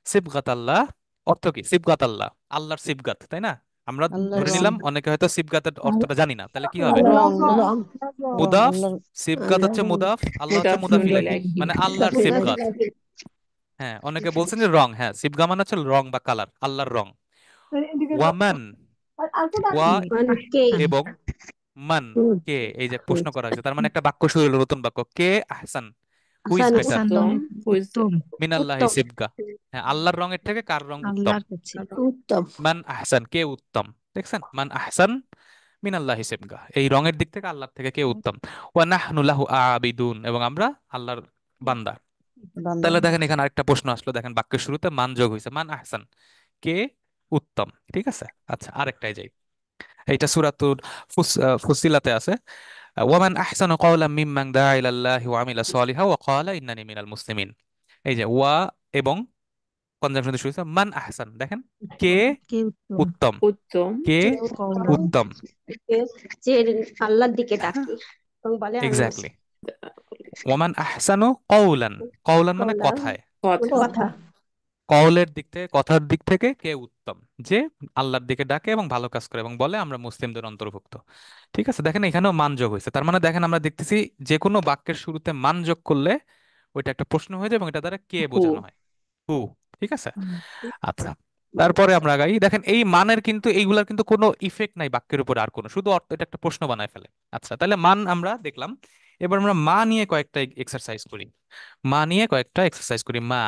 সিবগাতাল্লাহ অর্থ কি? সিবগাতাল্লাহ, আল্লাহর সিবগাত, তাই না? আমরা আল্লাহর ধরে রং নিলাম সিবগাত। অনেকে হয়তো সিবগাতের অর্থটা জানি না, তাহলে কি হবে? রং রং। রং মুদাফ, আল্লাহর সিবগাত হচ্ছে আল্লাহ মুদাফ, আল্লাহ হচ্ছে মুদাফিন মুদাফ ইলাইহি, ইলাইহি। মানে আল্লাহর আল্লাহর সিবগাত। হ্যাঁ, অনেকে বলছেন যে রং, হ্যাঁ সিবগা মানে হচ্ছে রং বা কালার, আল্লাহর রং। ওয়ামান, ওয়া মানে কে এবং মান, হুম, কে, এই যে প্রশ্ন করা হয়েছে, তার মানে একটা বাক্য শুরু হলো, নতুন বাক্য, কে আহসান, হু ইজ আসান বেটার আহসান উত্তম। হু ইজ উত্তম মিনাল্লাহি উত্তম সিবগা। হ্যাঁ, আল্লাহর রঙের থেকে কার রং উত্তম? আল্লাহর কাছে। উত্তম মান আহসান, কে উত্তম। দেখছেন, মান আহসান মিনাল্লাহি সিবগা, এই রঙের দিক থেকে আল্লাহর থেকে কে উত্তম। ওয়া নাহনু লাহু আবিদুন, এবং আমরা আল্লাহর বান্দা। বান্দা তাহলে দেখেন এখানে আরেকটা প্রশ্ন আসলো, দেখেন বাক্যের শুরুতে মান যোগ হয়েছে, মান আহসান, কে উত্তম। ঠিক আছে, আচ্ছা আরেকটাই যাই, এইটা সূরাতুল ফুসিলাতে আছে। ওয়ামান আহসানু কাওলাম মিম্মান দাআ ইলাল্লাহি ওয়া আমিলা সলিহা ওয়া ক্বালা ইন্নানি মিনাল মুসলিমিন। এই যে ওয়া এবং কনজাংশন দিয়ে শুরু হয়েছে মান আহসান, দেখেন কে কে উত্তম উত্তম, উত্তম কে কওলান উত্তম। যে আল্লাহর দিকে ডাকে এবং বলে আমি এক্স্যাক্টলি, ওয়ামান আহসানু কওলান, কওলান মানে কওলান কথায়, কথা কথা কওলের দিক থেকে কথার দিক থেকে কে উত্তম, যে আল্লাহর দিকে ডাকে এবং ভালো কাজ করে এবং বলে আমরা মুসলিমদের অন্তর্ভুক্ত। ঠিক আছে, দেখেন এখানেও মান যোগ হয়েছে, তার মানে দেখেন আমরা দেখতেছি যে কোনো বাক্যের শুরুতে মান যোগ করলে ওইটা একটা প্রশ্ন হয়ে যায় এবং এটা দ্বারা কে হু বোঝানো হয়, হু। ঠিক আছে, আচ্ছা। তারপরে আমরা আগাই, দেখেন এই মানের কিন্তু এইগুলার কিন্তু কোনো ইফেক্ট নাই বাক্যের উপরে, আর কোনো, শুধু অর্থ, এটা একটা প্রশ্ন বানায় ফেলে। আচ্ছা, তাহলে মান আমরা দেখলাম, এবার আমরা মা নিয়ে কয়েকটা এক্সারসাইজ করি, মা নিয়ে কয়েকটা এক্সারসাইজ করি। মা,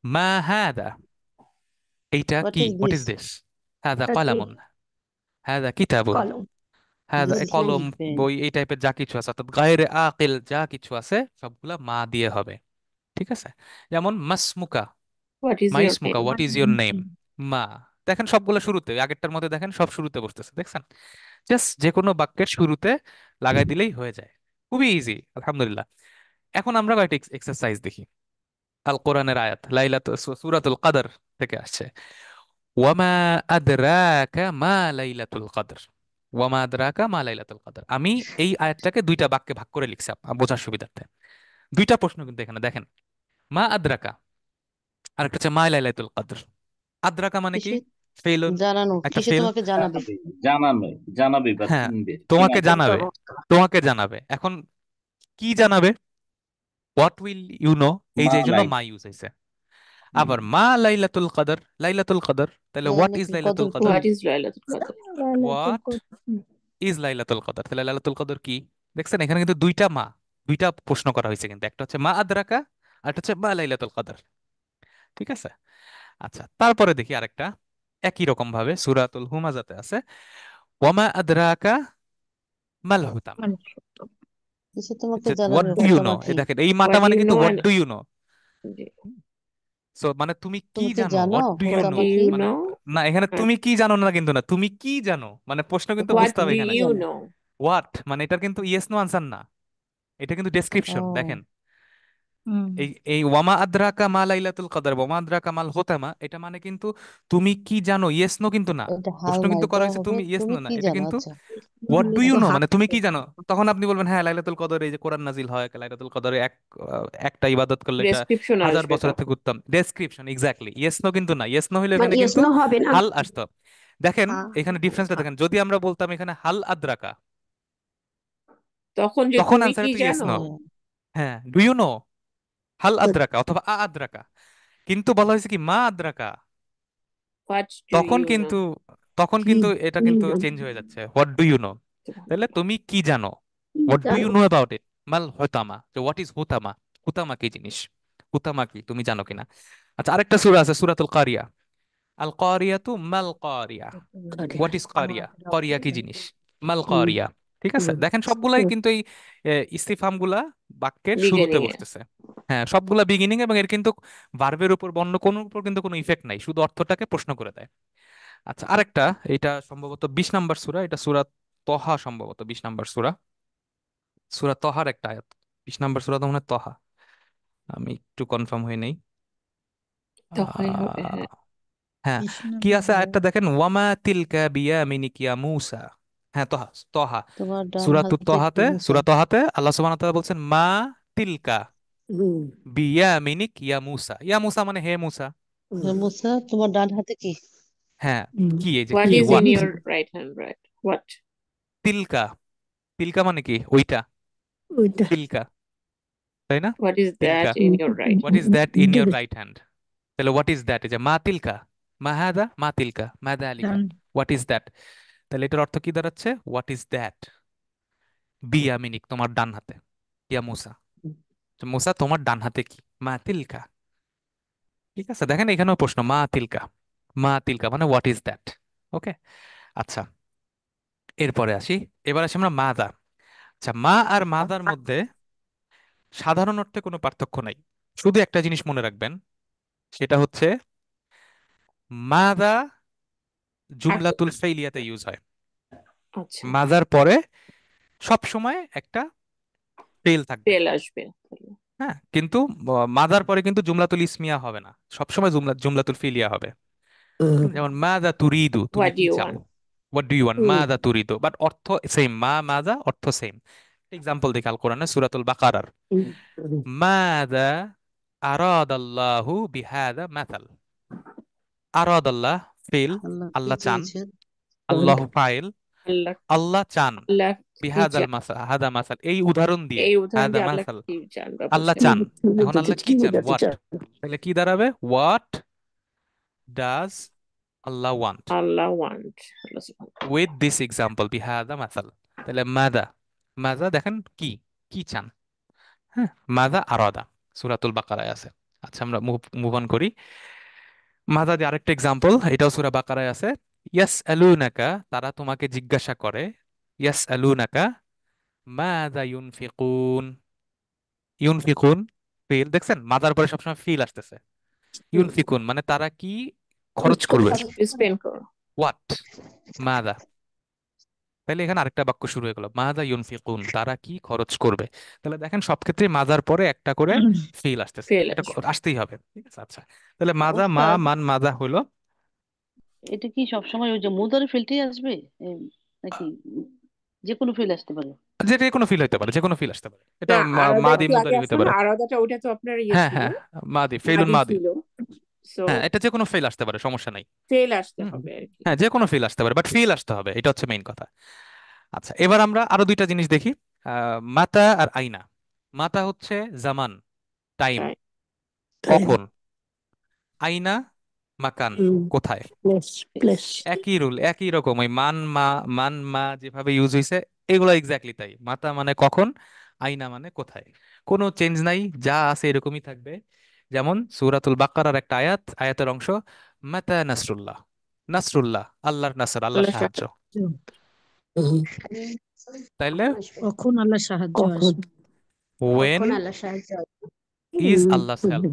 মা হাদা, এইটা হোয়াট কি, is what this is this? হাদা এটা কি কলামুন, হাদা কিতাবুন, কলম হাদা দিস পেন কলম, বই, এই টাইপের যা কিছু আছে, অর্থাৎ গায়রে আকিল যা কিছু আছে সবগুলা মা দিয়ে হবে। ঠিক আছে, যেমন মাসমুকা, হোয়াট ইজ ইয়োর মাইসমুকা, name what is your name, মা। দেখেন সবগুলো শুরুতে, আগেরটার মধ্যে দেখেন সব শুরুতে বসতেছে, দেখছেন? জাস্ট যে কোনো বাক্যের শুরুতে লাগাই দিলেই হয়ে যায়, খুবই ইজি, আলহামদুলিল্লাহ। এখন আমরা কয়েকটা এক্সারসাইজ দেখি। আল কোরআনের আয়াত, সূরাতুল কদর থেকে আসছে, ওয়ামা আদরাকা মা লাইলাতুল কদর, ওয়ামা আদরাকা মা লাইলাতুল কদর। আমি এই আয়াতটাকে দুইটা বাক্যে ভাগ করে লিখছি বোঝার সুবিধার্থে। দুইটা প্রশ্ন কিন্তু এখানে দেখেন, মা আদরাকা, আর একটা হচ্ছে মা লাইলাতুল কদর। আদ্রাকা মানে কি, কিসে ফেলুন, জানানো একটা কিসে ফেল। তোমাকে জানাবে জানাবে, জানাবে বা হ্যাঁ, চিনবে, তোমাকে চিনাবে। জানাবে, তোমাকে জানাবে। এখন কি জানাবে, হোয়াট উইল ইউ নো, এই মা যে এই জন্য লাই মা ইউজ হয়েছে। আবার মা লাইলাতুল কদর, লাইলাতুল কদর, তাহলে হোয়াট ইজ লাইলাতুল কদর লাইলাতুল কি কদর, হোয়াট ইজ লাইলাতুল কদর হোয়াট ইজ লাইলাতুল কদর, তাহলে লাইলাতুল কদর কি? দেখছেন এখানে কিন্তু দুইটা মা, দুইটা প্রশ্ন করা হয়েছে, কিন্তু একটা হচ্ছে মা আদ্রাকা আর একটা হচ্ছে মা লাইলাতুল কদর। ঠিক আছে, আচ্ছা। তারপরে দেখি আরেকটা, একই রকম ভাবে সূরাতুল হুমাজাতে আছে, ওয়ামা আদরাকা মাল হুতামা, কিসে তোমাকে হোয়াট জানাবে ডু ইউ নো। হুতামা কি দেখেন এই মাটা হোয়াট মানে ইউ কিন্তু know what and do you know, so মানে তুমি কি তুমি কি জানো, জানো what do you what know, হুতামা ডু কি ইউ মানে নো না, এখানে তুমি কি জানো না কিন্তু না, তুমি কি জানো, মানে প্রশ্ন কিন্তু হোয়াট বুঝতে হবে তুমি ডু কি এখানে। ইউ জানো নো হোয়াট মানে এটার কিন্তু ইয়েস নো আনসার না, এটা কিন্তু ডেসক্রিপশন। দেখেন ও এই এই ওয়ামা আদ্রাকা মা লাইলাতুল কদর, ওয়ামা আদ্রাকা মাল হোতামা, এটা মানে কিন্তু তুমি কি জানো, ইয়েস নো কিন্তু না। এটা হাল প্রশ্ন না কিন্তু করা এটা হয়েছে হবে তুমি ইয়েস তুমি নো না, কি এটা জানো কিন্তু আচ্ছা হোয়াট ডু ইউ তো নো, হাত মানে তুমি কি জানো। তখন আপনি বলবেন হ্যাঁ লাইলাতুল কদর, এই যে কোরআন নাজিল হয় লাইলাতুল কদরে, একটা ইবাদত করলে এটা ডেসক্রিপশন 1000 বছরের আসবে থেকে উত্তম, ডেসক্রিপশন। এক্স্যাক্টলি, ইয়েস নো কিন্তু না, ইয়েস নো হইলে মানে এখানে ইয়েস কিন্তু নো হবে না হাল আসতো। দেখেন হ্যাঁ এখানে ডিফারেন্সটা দেখেন, যদি আমরা বলতাম এখানে হাল আদ্রাকা, তখন যে তখন তুমি আনসার কি তো ইয়েস জানো নো, হ্যাঁ হ্যাঁ ডু ইউ নো, হাল আদ্রাকা অথবা আ আদ্রাকা। কিন্তু বলা হয়েছে কি মা আদ্রাকা, হোয়াট ডু তখন ইউ নো কিন্তু, তখন কিন্তু এটা কিন্তু চেঞ্জ হয়ে যাচ্ছে, হোয়াট ডু ইউ নো। তাহলে তুমি কি জানো, হোয়াট ডু ইউ জানো নো অ্যাবাউট ইট, মাল হুতামা, যে হোয়াট ইজ হুতামা, হুতামা কি জিনিস, হুতামা কি তুমি জানো কিনা। আচ্ছা, আরেকটা সূরা আছে সূরাতুল কারিয়া, আল কারিয়াতু মাল কারিয়া, হোয়াট ইজ কারিয়া, কারিয়া কি জিনিস, মাল কারিয়া। ঠিক আছে, দেখেন সবগুলাই কিন্তু এই ইস্তিফাম গুলা বাক্যের শুরুতে বিগিনিং এ বসতেছে। হ্যাঁ, সবগুলা বিগিনিং, এবং এর কিন্তু ভার্বের উপর বর্ণ কোন উপর কিন্তু কোনো ইফেক্ট নাই, শুধু অর্থটাকে প্রশ্ন করে দেয়। আচ্ছা, আরেকটা, এটা সম্ভবত 20 নম্বর সূরা, এটা সূরা তহা, সম্ভবত 20 নম্বর সূরা, সূরা তহার একটা আয়াত। 20 নম্বর সূরা তো মনে হয় তহা, আমি একটু কনফার্ম হয়ে নেই। তখনই হবে আহ, হ্যাঁ হ্যাঁ, কি আছে আয়াতটা দেখেন, ওয়ামা তিলকা বিয়ামিনিক ইয়া মূসা। হ্যাঁ, তহা, তহা, তোমার ডান হাতে কি তহাতে, মুসা সূরা তহাতে আল্লাহ সুবহানাহু ওয়া তাআলা বলছেন মা তিলকা বিয়ামিনিক ইয়া মূসা, ইয়া মূসা মানে হে মূসা। হে মুসা তোমার ডান হাতে কি হ্যাঁ, কি, এই যে হোয়াট কি, is in what, your right hand right what তিলকা, তিলকা মানে কি, ওইটা, ওইটা তিলকা, তাই না, হোয়াট ইজ দ্যাট তিলকা, in your right what is that in your right hand. তাহলে হোয়াট ইজ দ্যাট, এই যে মা তিলকা, মা হাদা, মা তিলকা, মা দালিকা, হোয়াট ইজ দ্যাট। তাহলে এটার অর্থ কি দাঁড়াচ্ছে, হোয়াট ইজ দ্যাট বিয়ামিনিক, তোমার ডান হাতে, ইয়া মুসা, তো মুসা তোমার ডান হাতে কি, মা তিলকা। ঠিক আছে, দেখেন এখানেও প্রশ্ন, মা তিলকা, মা তিলকা মানে হোয়াট ইজ দ্যাট। ওকে, আচ্ছা, এরপরে আসি, এবার আসি আমরা মাদা। আচ্ছা, মা আর মাদার মধ্যে সাধারণ অর্থে কোনো পার্থক্য নাই, শুধু একটা জিনিস মনে রাখবেন, সেটা হচ্ছে মাদা জুমলাতুল ফাইলিয়াতে ইউজ হয়, আচ্ছা মাদার পরে সব সময় একটা ফেল থাকবে। ফেল আসবে হ্যাঁ, কিন্তু মাদার পরে কিন্তু জুমলাতুল ইসমিয়া হবে না, সবসময় জুমলাতুল ফিলিয়া হবে। যেমন মাদা তুরিদু, তুমি What do কি you চাও, want? What do you want, মাদা তুরিদু, বাট অর্থ সেম, মাদা অর্থ সেম। এক্সাম্পল দেখি আল কোরআনে সূরাতুল বাকারার, মাদা আরাদাল্লাহু বিহাদা মাসাল। আরাদাল্লাহ ফেল, আল্লাহ কি আল্লাহ চান, চেয়েছেন? আল্লাহ ফাইল, আল্লাহ আল্লাহ চান, আল্লাহ কি বিহাদাল চান? মাসাল, হাদা মাসাল, এই উদাহরণ দিয়ে, এই উদাহরণ হাদা দিয়ে আল্লাহ মাসাল, কি চান বা আল্লাহ বোঝান? চান। এখন বোঝাতে আল্লাহ কি কি চান, বোঝাতে হোয়াট, চান? তাহলে কি দাঁড়াবে, what does Allah want, Allah want, আল্লাহ সুবহানাহু উইথ দিস এক্সাম্পল বিহাদা মাসাল। তাহলে মাদা, মাদা দেখেন কি, কি চান। হ্যাঁ, মাদা আরাদা সূরাতুল বাকারায় আছে। আচ্ছা, আমরা মুভ অন করি। মাদা দিয়ে আরেকটা এক্সাম্পল, এটাও সূরা বাকারায় আছে। ইয়াস আলুনাকা, তারা তোমাকে জিজ্ঞাসা করে, ইয়াস আলুনাকা মাদা ইউনফিকুন। ইউনফিকুন ফিল, দেখছেন মাদার পরে সবসময় ফিল আসতেছে। ইউনফিকুন মানে তারা কি খরচ করবে, স্পেন্ড করো। হোয়াট, মাদা। তাহলে এখানে আরেকটা বাক্য শুরু হয়ে গেল, মাদা ইউনফিকুন, তারা কি খরচ করবে। তাহলে দেখেন সব ক্ষেত্রে মাদার পরে একটা করে ফিল আসতেছে, ফেল এটা আসবে। আসতেই হবে। ঠিক আছে, আচ্ছা। তাহলে মাদা, ওস্তাদ, মান মাদা হলো, এটা কি সবসময় ওই যে মুদারি ফিল্ডই আসবে নাকি যে কোনো ফিল আসতে পারে? যেটা কোনো ফিল হতে পারে, যে কোনো ফিল আসতে পারে, এটা না, আলাদা মাদি একটু আগে মুদারি হতে আসলো না, পারে। আলাদাটা ওইটা তো আপনার ইয়ে হ্যাঁ ছিল, হ্যাঁ, মাদি ফেলুন মাদি মাদি। ছিল, সো হ্যাঁ, এটা যে কোনো ফেল আসতে পারে, সমস্যা নাই। ফেল আসতে হুম, হবে আর কি। হ্যাঁ, যে কোনো ফিল আসতে পারে, বাট ফিল আসতে হবে, এটা হচ্ছে মেইন কথা। আচ্ছা, এবার আমরা আরো দুইটা জিনিস দেখি, মাতা আর আইনা। মাতা হচ্ছে জামান, টাইম, তাই টাইম, কখন। আইনা মাকান, কোথায়। Place, place. একই রুল, একই রকম, ওই মান মা যেভাবে ইউজ হয়েছে, এগুলো এক্স্যাক্টলি তাই। মাতা মানে কখন, আইনা মানে কোথায়, কোনো চেঞ্জ নাই, যা আছে এরকমই থাকবে। যেমন সূরাতুল বাকারার একটা আয়াতের অংশ, মাতা নাসরুল্লাহ, নাসরুল্লাহ আল্লাহর নাসর, আল্লাহর আল্লাহ সাহায্য। তাইলে কখন আল্লাহ সাহায্য আসবে? ওয়েন কখন আল্লাহ সাহায্য আসবে? Is আল্লাহস help,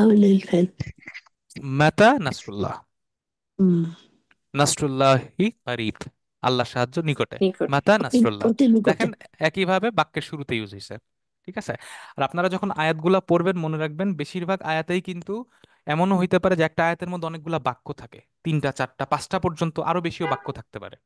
Allah help. মাতা নাসরুল্লাহ, নাসরুল্লাহি করিব, আল্লাহ সাহায্য নিকটে, নিকট। মাতা নাসরুল্লাহ। অতি নিকটে। দেখেন একইভাবে বাক্যের শুরুতে ইউজ হয়েছে। ঠিক আছে, আর আপনারা যখন আয়াতগুলা পড়বেন মনে রাখবেন, বেশিরভাগ আয়াতেই কিন্তু এমনও হইতে পারে যে একটা আয়াতের মধ্যে অনেকগুলা বাক্য থাকে, তিনটা চারটা পাঁচটা পর্যন্ত, আরো বেশিও বাক্য থাকতে পারে।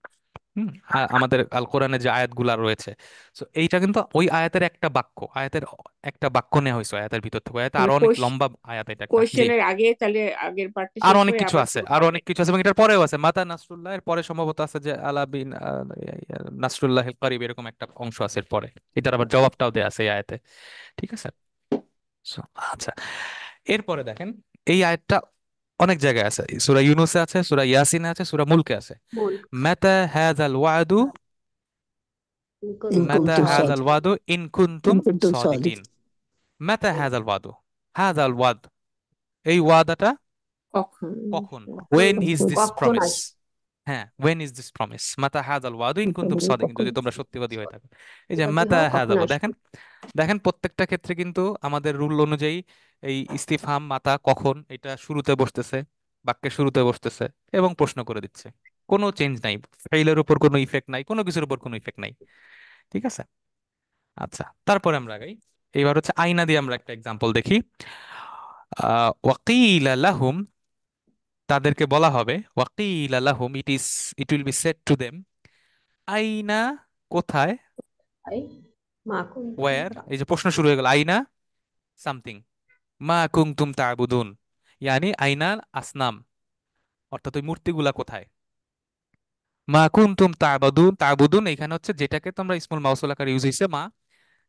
আমাদের আল কোরআনে যে আয়াতগুলা রয়েছে, তো এইটা কিন্তু ওই আয়াতের একটা বাক্য, আয়াতের একটা বাক্য নেওয়া হয়েছে আয়াতের ভিতর থেকে, আয়াতে মানে আরো অনেক লম্বা আয়াত এটা একটা, জি। কোশ্চেনের আগে তাহলে আগের পার্টটা আরো শেষ অনেক হয়ে কিছু আবার আছে, শুরু আরো হবে। অনেক কিছু আছে, এবং এটার পরেও আছে, মাতা নাসরুল্লাহ এর পরে সম্ভবত আছে যে আলা বিন নাসরুল্লাহ করিব, এরকম একটা অংশ আছে এর পরে, এটার আবার জবাবটাও দেয়া আছে এই আয়াতে। ঠিক আছে। So, আচ্ছা, এরপরে দেখেন এই আয়াতটা অনেক জায়গায় আছে, সূরা ইউনূসে আছে, সূরা ইয়াসিনে আছে, সূরা মুলকে আছে। মুল্ক, মাতা হাযাল ওয়াদু, ইন ইন কুনতুম মাতা কুনতুম হাযাল সাদিকিন। ওয়াদু ইন কুনতুম সাদিক। সাদিকিন। মাতা হাযাল ওয়াদু, হাযাল ওয়াদ, এই ওয়াদাটা কখন? কখন, when is this কখন promise। আসবে? হ্যাঁ, when is this promise, মাতা হাযাল ওয়াদু ইন কুনতুম সাদিকিন, যদি তোমরা সত্যিবাদী হয়ে থাকো। এই যে সত্যবাদী মাতা হও, কখন হাযাল, আসবে? দেখেন দেখেন প্রত্যেকটা ক্ষেত্রে কিন্তু আমাদের রুল অনুযায়ী এই ইস্তিফহাম মাতা কখন এটা শুরুতে বসতেছে, বাক্যের শুরুতে বসতেছে, এবং প্রশ্ন করে দিচ্ছে, কোনো চেঞ্জ নাই, ফেইলের উপর কোনো ইফেক্ট নাই, কোনো কিছুর উপর কোনো ইফেক্ট নাই। ঠিক আছে, আচ্ছা, তারপরে আমরা আগাই। এইবার হচ্ছে আইনা দিয়ে আমরা একটা এক্সাম্পল দেখি। ওয়াকিলা লাহুম, তাদেরকে বলা হবে, ওয়াকিলা লাহুম, it will be said to them, আইনা কোথায়, তাই মা কুনতুম ওয়্যার, এই যে প্রশ্ন শুরু হয়ে গেল, আইনা সামথিং, মা কুনতুম তা'বুদুন, ইয়ানি আইনা আসনাম, অর্থাৎ ওই মূর্তিগুলা কোথায়। মা কুনতুম তা'বুদুন, তা'বুদুন এখানে হচ্ছে যেটাকে তোমরা, ইসমুল মাউসুল আকারে ইউজ হইছে মা,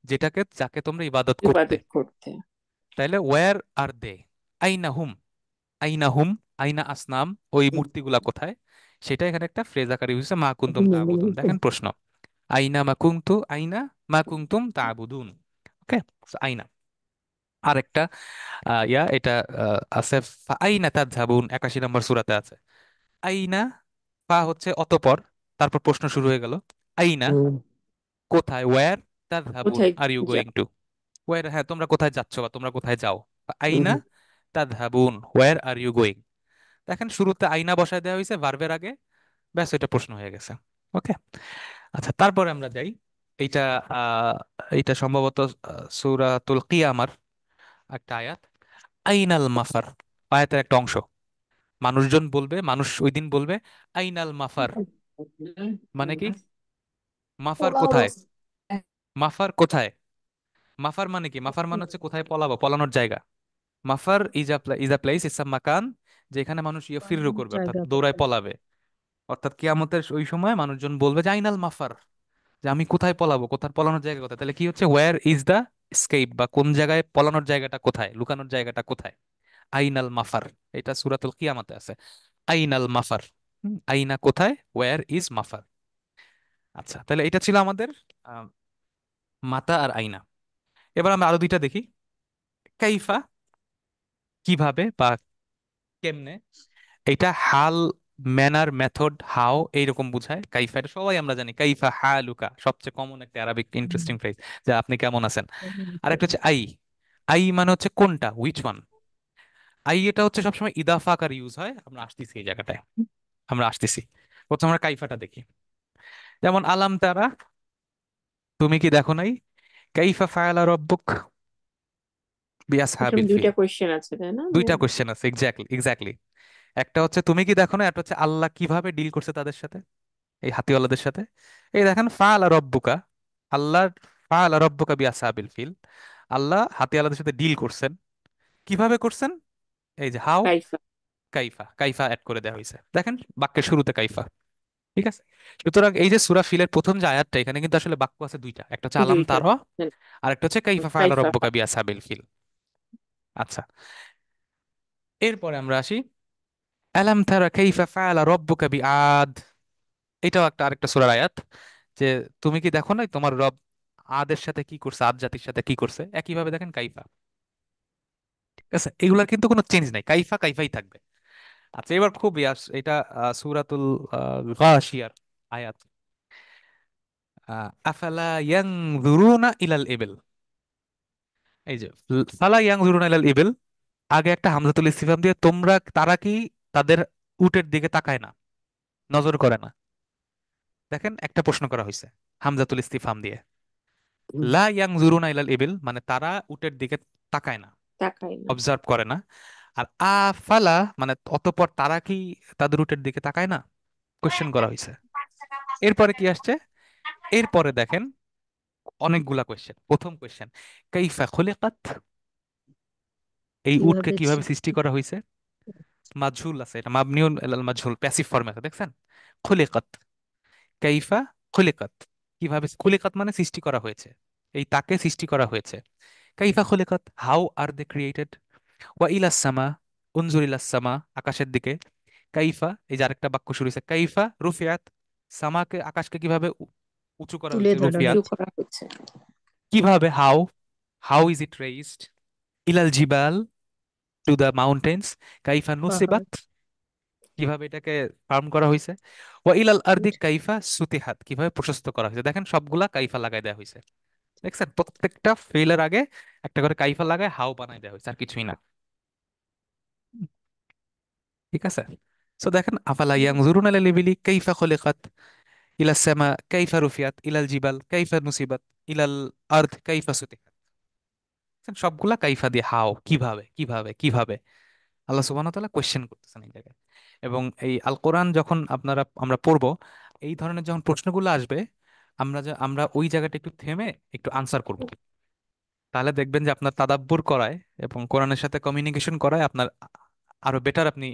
যেটাকে যাকে তোমরা ইবাদত করতে। ইবাদত করতে। তাইলে ওয়্যার আর দে, আইনা হুম, আইনা হুম, আইনা আসনাম, ওই মূর্তিগুলা কোথায়, সেটা এখানে একটা ফ্রেজ আকারে ইউজ হইছে, মা কুনতুম তা'বুদুন। দেখেন প্রশ্ন, আইনা মা কুনতু, আইনা মা কুনতুম তা'বুদুন। ওকে, আইনা। আরেকটা এটা আছে, আইনা তাযহাবুন, 81 নম্বর সূরাতে আছে। আইনা, ফা হচ্ছে অতঃপর, তারপর প্রশ্ন শুরু হয়ে গেল, আইনা কোথায়, ওয়্যার, তাযহাবুন কোথায় আর ইউ যাও? গোয়িং টু, ওয়্যার হ্যাঁ তোমরা কোথায় যাচ্ছ বা তোমরা কোথায় যাও। আইনা তাযহাবুন, ওয়্যার আর ইউ গোয়িং। দেখেন শুরুতে আইনা বসায় দেওয়া হয়েছে ভার্বের আগে, ব্যাস এটা প্রশ্ন হয়ে গেছে। ওকে, আচ্ছা, তারপরে আমরা যাই এইটা আহ এইটা সম্ভবত সূরাতুল কিয়ামার একটা আয়াত। আইনাল মাফার, আয়াতের একটা অংশ। মানুষজন বলবে, মানুষ ওই দিন বলবে আইনাল মাফার, মানে কি? মাফার কোথায়? মাফার কোথায়? মাফার মানে কি? মাফার মানে হচ্ছে কোথায় পলাবো, পলানোর জায়গা। মাফার is a place, is a মাকান, যেখানে মানুষ ফিররু করবে, অর্থাৎ জায়গা দৌড়ায় কোথায়? পলাবে। অর্থাৎ কিয়ামতের ওই সময় মানুষজন বলবে যে আইনাল মাফার, যে আমি কোথায় পলাবো, কোথায় পলানোর জায়গা কোথায়। তাহলে কি হচ্ছে, ওয়্যার ইজ দা স্কেপ, বা কোন জায়গায় পলানোর জায়গাটা কোথায়, লুকানোর জায়গাটা কোথায়। আইনাল মাফার, এটা সূরাতুল কিয়ামাতে আছে। আইনাল মাফার, আইনা কোথায়, ওয়্যার ইজ মাফার। আচ্ছা, তাহলে এটা ছিল আমাদের আহ, মাতা আর আইনা। এবার আমরা আরো দুইটা দেখি। কাইফা, কিভাবে বা কেমনে। এটা হাল, ম্যানার, মেথড, হাউ এইরকম বুঝায়। কাইফা এটা সবাই আমরা জানি, কাইফা হালুকা সবচেয়ে কমন একটা আরবিক ইন্টারেস্টিং ফ্রেজ, যে আপনি কেমন আছেন। আর একটা হচ্ছে আই। আই মানে হচ্ছে কোনটা, উইচ ওয়ান। আই এটা হচ্ছে সবসময় ইদাফা আকার ইউজ হয়। আমরা আসতেছি এই জায়গাটায়, আমরা আসতেছি। প্রথমে আমরা কাইফাটা দেখি। যেমন আলাম তারা, তুমি কি দেখো নাই, কাইফা ফাআলা রাব্বুক এখানে বিআসহাবিল ফিল। দুইটা কোয়েশ্চেন আছে তাই না দুইটা কোশ্চেন আছে, এক্স্যাক্টলি এক্স্যাক্টলি। একটা হচ্ছে তুমি কি দেখো না, একটা হচ্ছে আল্লাহ কিভাবে ডিল করছে তাদের সাথে, এই হাতিওয়ালাদের সাথে। এই দেখেন ফাআলা রব্বুকা, আল্লাহ ফাআলা রব্বুকা বিআসহাবিল ফিল, আল্লাহ হাতিওয়ালাদের সাথে ডিল করছেন। কিভাবে করছেন? এই যে হাউ, কাইফা কাইফা, কাইফা অ্যাড করে দেওয়া হয়েছে, দেখেন বাক্যের শুরুতে কাইফা। ঠিক আছে। সুতরাং এই যে সূরা ফিলের প্রথম যে আয়াতটা, এখানে কিন্তু আসলে বাক্য আছে দুইটা, একটা হচ্ছে আলাম দুইটা তারা, আর একটা হচ্ছে কাইফা ফাআলা কাইফা রব্বুকা বিআসহাবিল ফিল। আচ্ছা, এরপরে আমরা আসি আলাম তারা কাইফা ফাআলা রব্বুকা বিআদ। এটাও একটা আরেকটা সূরার আয়াত, যে তুমি কি দেখো নাই তোমার রব আদের সাথে কি করছে, আদ জাতির সাথে কি করছে। একইভাবে দেখেন কাইফা। ঠিক আছে, এগুলার কিন্তু কোনো চেঞ্জ নাই, কাইফা কাইফাই থাকবে। আচ্ছা, এবার খুব এটা সূরাতুল গাশিয়ার আয়াত। আফালা ইয়ানজুরুনা ইলাল ইবিল। এই যে ফালা ইয়ানজুরুনা ইলাল ইবিল, আগে একটা হামজাতুল ইসতিফহাম দিয়ে, তোমরা তারা কি তাদের উটের দিকে তাকায় না, নজর করে না। দেখেন একটা প্রশ্ন করা হয়েছে হামজাতুল ইস্তিফহাম দিয়ে। লা ইয়ানজুরুনা ইলাল ইবিল মানে তারা উটের দিকে তাকায় না, তাকাই না। অবজার্ভ করে না। আর আফালা মানে অতঃপর তারা কি তাদের উটের দিকে তাকায় না, কোশ্চেন করা হয়েছে। এরপরে কি আসছে, এরপরে দেখেন অনেকগুলা কোশ্চেন। প্রথম কোশ্চেন, কাইফা খুলিকাত, এই উটকে কিভাবে কিভাবে সৃষ্টি করা হয়েছে। মাজহুল আছে, এটা মাবনিউন আলাল মাজহুল, প্যাসিভ ফর্মে আছে, দেখছেন। খুলিকাত, কাইফা খুলিকাত, কিভাবে খুলিকাত মানে সৃষ্টি করা হয়েছে, এই তাকে সৃষ্টি করা হয়েছে। কাইফা খুলিকাত, হাউ আর দে ক্রিয়েটেড। ওয়া ইলাস সামা, উনজুর ইলাস সামা, আকাশের দিকে। কাইফা, এই যে আরেকটা বাক্য শুরু হয়েছে, কাইফা রুফিয়াত, সামাকে আকাশকে কিভাবে উঁচু করা তুলে হয়েছে, ধরা রুফিয়াত। উঁচু হয়েছে? করা হচ্ছে। কিভাবে, how, how is it raised. ইলাল জিবাল, টু দ্য মাউন্টেন্স। কাইফা পাহাড়। নুসিবাত, কিভাবে এটাকে ফার্ম করা হয়েছে। ওয়া ইলাল আরদি কাইফা সুতিহাত, কিভাবে প্রশস্ত করা হয়েছে। দেখেন সবগুলা কাইফা লাগাই দেওয়া হয়েছে, দেখছেন প্রত্যেকটা ফেলের আগে একটা করে কাইফা লাগায় হাউ বানাই দেওয়া হয়েছে, আর কিছুই না। ঠিক আছে। সো দেখেন, আফালা ইয়ানজুরুনা ইলাল ইবিলি কাইফা খুলিকাত, ইলাস সামা কাইফা রুফিয়াত, ইলাল জিবাল কাইফা নুসিবাত, ইলাল আরদ কাইফা সুতিহাত। দেখছেন? সবগুলা কাইফা দিয়ে, হাউ কিভাবে কিভাবে কিভাবে। আল্লাহ সুবহানাহু ওয়া তাআলা কোশ্চেন করতেছেন এই জায়গায়। এবং এই আল কোরআন যখন আমরা পড়বো, এই ধরনের যখন প্রশ্নগুলো আসবে, আমরা ওই জায়গাটা একটু থেমে একটু আনসার করব। তাহলে দেখবেন যে আপনার তাদাব্বুর করায় এবং কোরআনের সাথে কমিউনিকেশন করায় আপনার আরো বেটার আপনি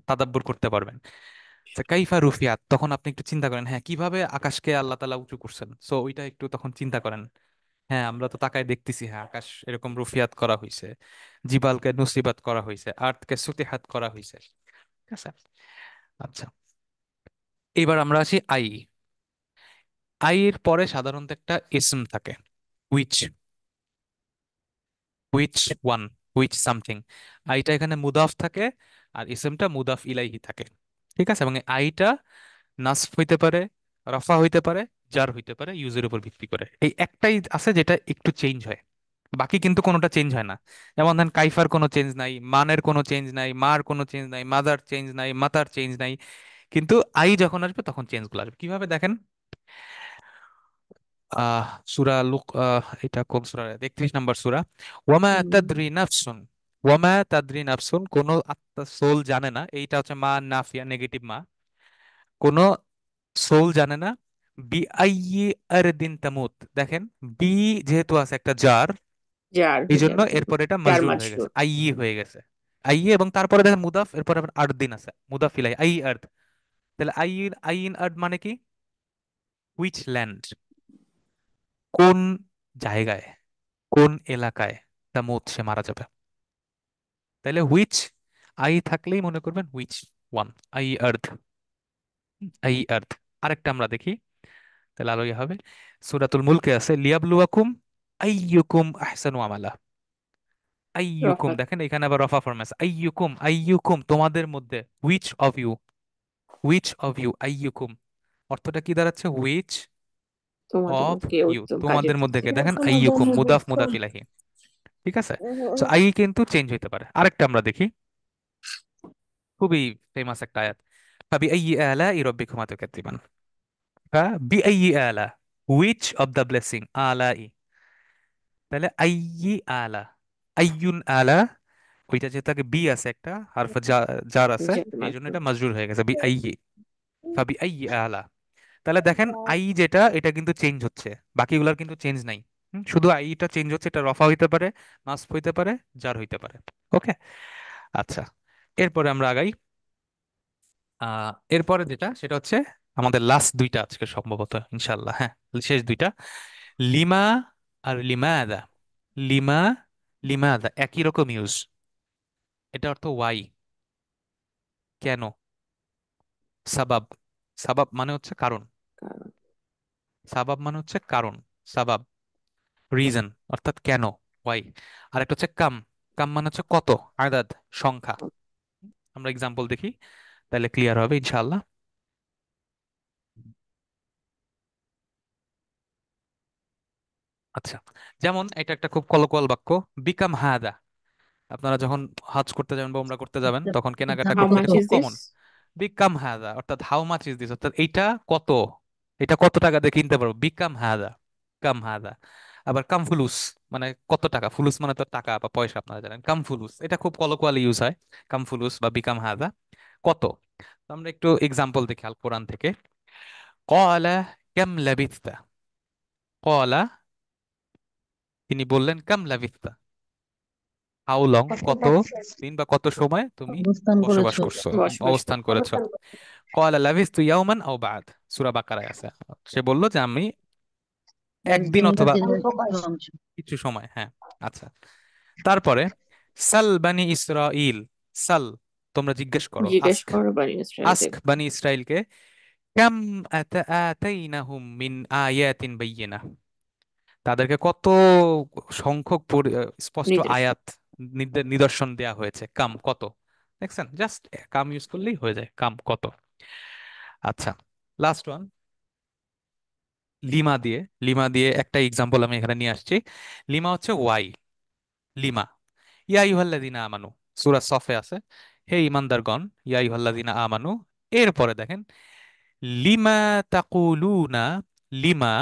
তাদাব্বুর করতে পারবেন। কাইফা রুফিয়াত, তখন আপনি একটু চিন্তা করেন, হ্যাঁ কিভাবে আকাশকে আল্লাহ তাআলা উঁচু করছেন। সো ওইটা একটু তখন চিন্তা করেন। হ্যাঁ, আমরা তো তাকায় দেখতেছি, হ্যাঁ আকাশ এরকম রুফিয়াত করা হয়েছে, জিবালকে নুসিবাত করা হয়েছে, আর্থকে সুতিহাত করা হয়েছে। ঠিক আছে। আচ্ছা, এবার আমরা আসি আই। আই এর পরে সাধারণত একটা ইসম থাকে, which, which one, which something. আইটা এখানে মুদাফ থাকে, আর ইসমটা মুদাফ ইলাইহি থাকে। ঠিক আছে। এবং এই আইটা নাসব হইতে পারে, রফা হইতে পারে, জার হইতে পারে, ইউজের উপর ভিত্তি করে। এই একটাই আছে যেটা একটু চেঞ্জ হয়, বাকি কিন্তু কোনোটা চেঞ্জ হয় না। যেমন ধরেন কাইফার কোনো চেঞ্জ নাই, মানের কোনো চেঞ্জ নাই, মার কোনো চেঞ্জ নাই, মাদার চেঞ্জ নাই, মাতার চেঞ্জ নাই। কিন্তু আই যখন আসবে তখন চেঞ্জ গুলো আসবে। কিভাবে দেখেন, আহ সূরা লুক এটা কোন সূরা? 31 নম্বর সূরা। ওয়ামা তাদরি নাফসুন, ওয়ামা তাদরি নাফসুন, কোন আত্মা সোল জানে না। এইটা হচ্ছে মা নাফিয়া, নেগেটিভ মা। কোন সোল জানে না। বি আইয়ি আরদিন তামুত, দেখেন বি যেহেতু আছে একটা জার, যার এই হয়ে জন্য যাবে, এরপর এটা যার মাজরুর হয়ে গেছে, মাজরুর। আইয়ি হয়ে গেছে। আইয়ি, এবং তারপরে দেখেন মুদাফ, এরপর আবার আরদিন আছে, মুদাফ ইলাই, আই আর্দ। তাহলে আইন আইন আর্দ মানে কি? হুইচ ল্যান্ড, কোন জায়গায়, কোন এলাকায় তামুত সে মারা যাবে। তাহলে হুইচ, আই থাকলেই মনে করবেন হুইচ ওয়ান, আই আর্থ, আই আর্থ। আরেকটা আমরা দেখি, তাহলে আলো ইয়ে হবে। সূরাতুল মুলকে আছে লিয়াবলুয়াকুম আইয়ুকুম আহসানু আমালা। আইয়ুকুম, রফাত। দেখেন এখানে আবার রফা ফরম আছে, আইয়ুকুম, আইয়ুকুম তোমাদের মধ্যে, which of you, which of you, আইয়ুকুম অর্থটা কি দাঁড়াচ্ছে? হুইচ তোমাদের অফ মধ্যে কে ইউ, উত্তম কাজের তোমাদের মধ্যে কে, প্রতি। দেখেন আইয়ুকুম মুদাফ মুদাফ ইলাইহি। ঠিক আছে, সো আই কিন্তু চেঞ্জ হইতে পারে। আরেকটা আমরা দেখি, খুবই ফেমাস একটা আয়াত, ফাবিআইয়ি আলাই রাব্বিকুমা তুকাজ্জিবান। ফাবিআইয়ি আলা, হুইচ অফ দ্য ব্লেসিং, আলাই। তাহলে আইয়ি আলা, আইয়ুন আলা, ওইটা যেহেতু আগে বি আছে একটা হারফ জার আছে, যার এই জন্য মাজরুর। এটা মাজরুর হয়ে গেছে, বি আইয়ি, ফাবিআইয়ি আলা। তাহলে দেখেন আই যেটা, এটা কিন্তু চেঞ্জ হচ্ছে, বাকিগুলোর কিন্তু চেঞ্জ নাই। শুধু আইটা চেঞ্জ হচ্ছে, এটা রফা হইতে পারে, নাসব হইতে পারে, জার হইতে পারে। ওকে, আচ্ছা, এরপরে আমরা আগাই। এরপরে যেটা, সেটা হচ্ছে আমাদের লাস্ট দুইটা আজকে সম্ভবত, ইনশাল্লাহ, হ্যাঁ, শেষ দুইটা। লিমা আর লিমাদা। লিমা, লিমাদা একই রকম ইউজ। এটা অর্থ ওয়াই, কেন। সাবাব, সাবাব মানে হচ্ছে কারণ, কারণ। সাবাব মানে হচ্ছে কারণ, সাবাব রিজন, অর্থাৎ কেন, ওয়াই। আর একটা হচ্ছে কাম, কাম মানে হচ্ছে কত, আদাদ সংখ্যা। আমরা এক্সাম্পল দেখি, তাহলে ক্লিয়ার হবে ইনশাআল্লাহ। আচ্ছা, যেমন এটা একটা খুব কলকল বাক্য, বিকাম হাদা। আপনারা যখন হজ করতে যাবেন বা উমরা করতে যাবেন, তখন কেনাকাটা হাউ করতে মাচ এটা খুব ইজ দিস? কমন। বিকাম হাদা অর্থাৎ হাউ মাচ ইজ দিস, অর্থাৎ এইটা কত, এটা কত টাকা দিয়ে কিনতে পারবো, বিকাম হাদা, কাম হাদা। আবার কাম ফুলুস মানে কত টাকা, ফুলুস মানে তো টাকা বা পয়সা, আপনারা জানেন। কাম ফুলুস এটা খুব কলোকুয়ালি ইউজ হয়, কাম ফুলুস বা বিকাম হাদা, কত। তো আমরা একটু এক্সাম্পল দেখি আল কোরআন থেকে। ক্বালা কাম লাবিথতা, ক্বালা তিনি বললেন, কাম লাবিথতা হাউ লং, কত দিন বা কত সময় তুমি অবস্থান বসবাস করেছো। করছো, বসবাস অবস্থান করতে। করেছো। ক্বালা লাবিথতু ইয়াওমান আও বা'দ, সূরা বাকারায় আছে। সে বলল যে আমি একদিন একদিন বা অথবা দিনের কিছু অংশ। কিছু সময়, হ্যাঁ। আচ্ছা, তারপরে সাল বানি ইসরাইল, সাল তোমরা জিজ্ঞেস করো, জিজ্ঞেস আস্ক, করো বানি ইসরাইলদের। আস্ক বানি ইসরাইলকে, কাম আতাইনাহুম মিন আয়াতিন বায়্যিনাহ, তাদেরকে কত সংখ্যক স্পষ্ট নিদর্শন। আয়াত, নিদর্শন দেয়া হয়েছে। কাম কত, দেখছেন, জাস্ট কাম ইউজ করলেই হয়ে যায়, কাম কত। আচ্ছা, লাস্ট ওয়ান, লিমা দিয়ে, লিমা দিয়ে একটা এক্সাম্পল আমি এখানে নিয়ে আসছি। লিমা হচ্ছে ওয়াই, লিমা। ইয়া আইয়ুহাল্লাযীনা আমানু, সূরা সফে আছে, হে ঈমানদারগণ, ইয়া আইয়ুহাল্লাযীনা আমানু। এরপরে দেখেন, লিমা তাকুলুনা, লিমা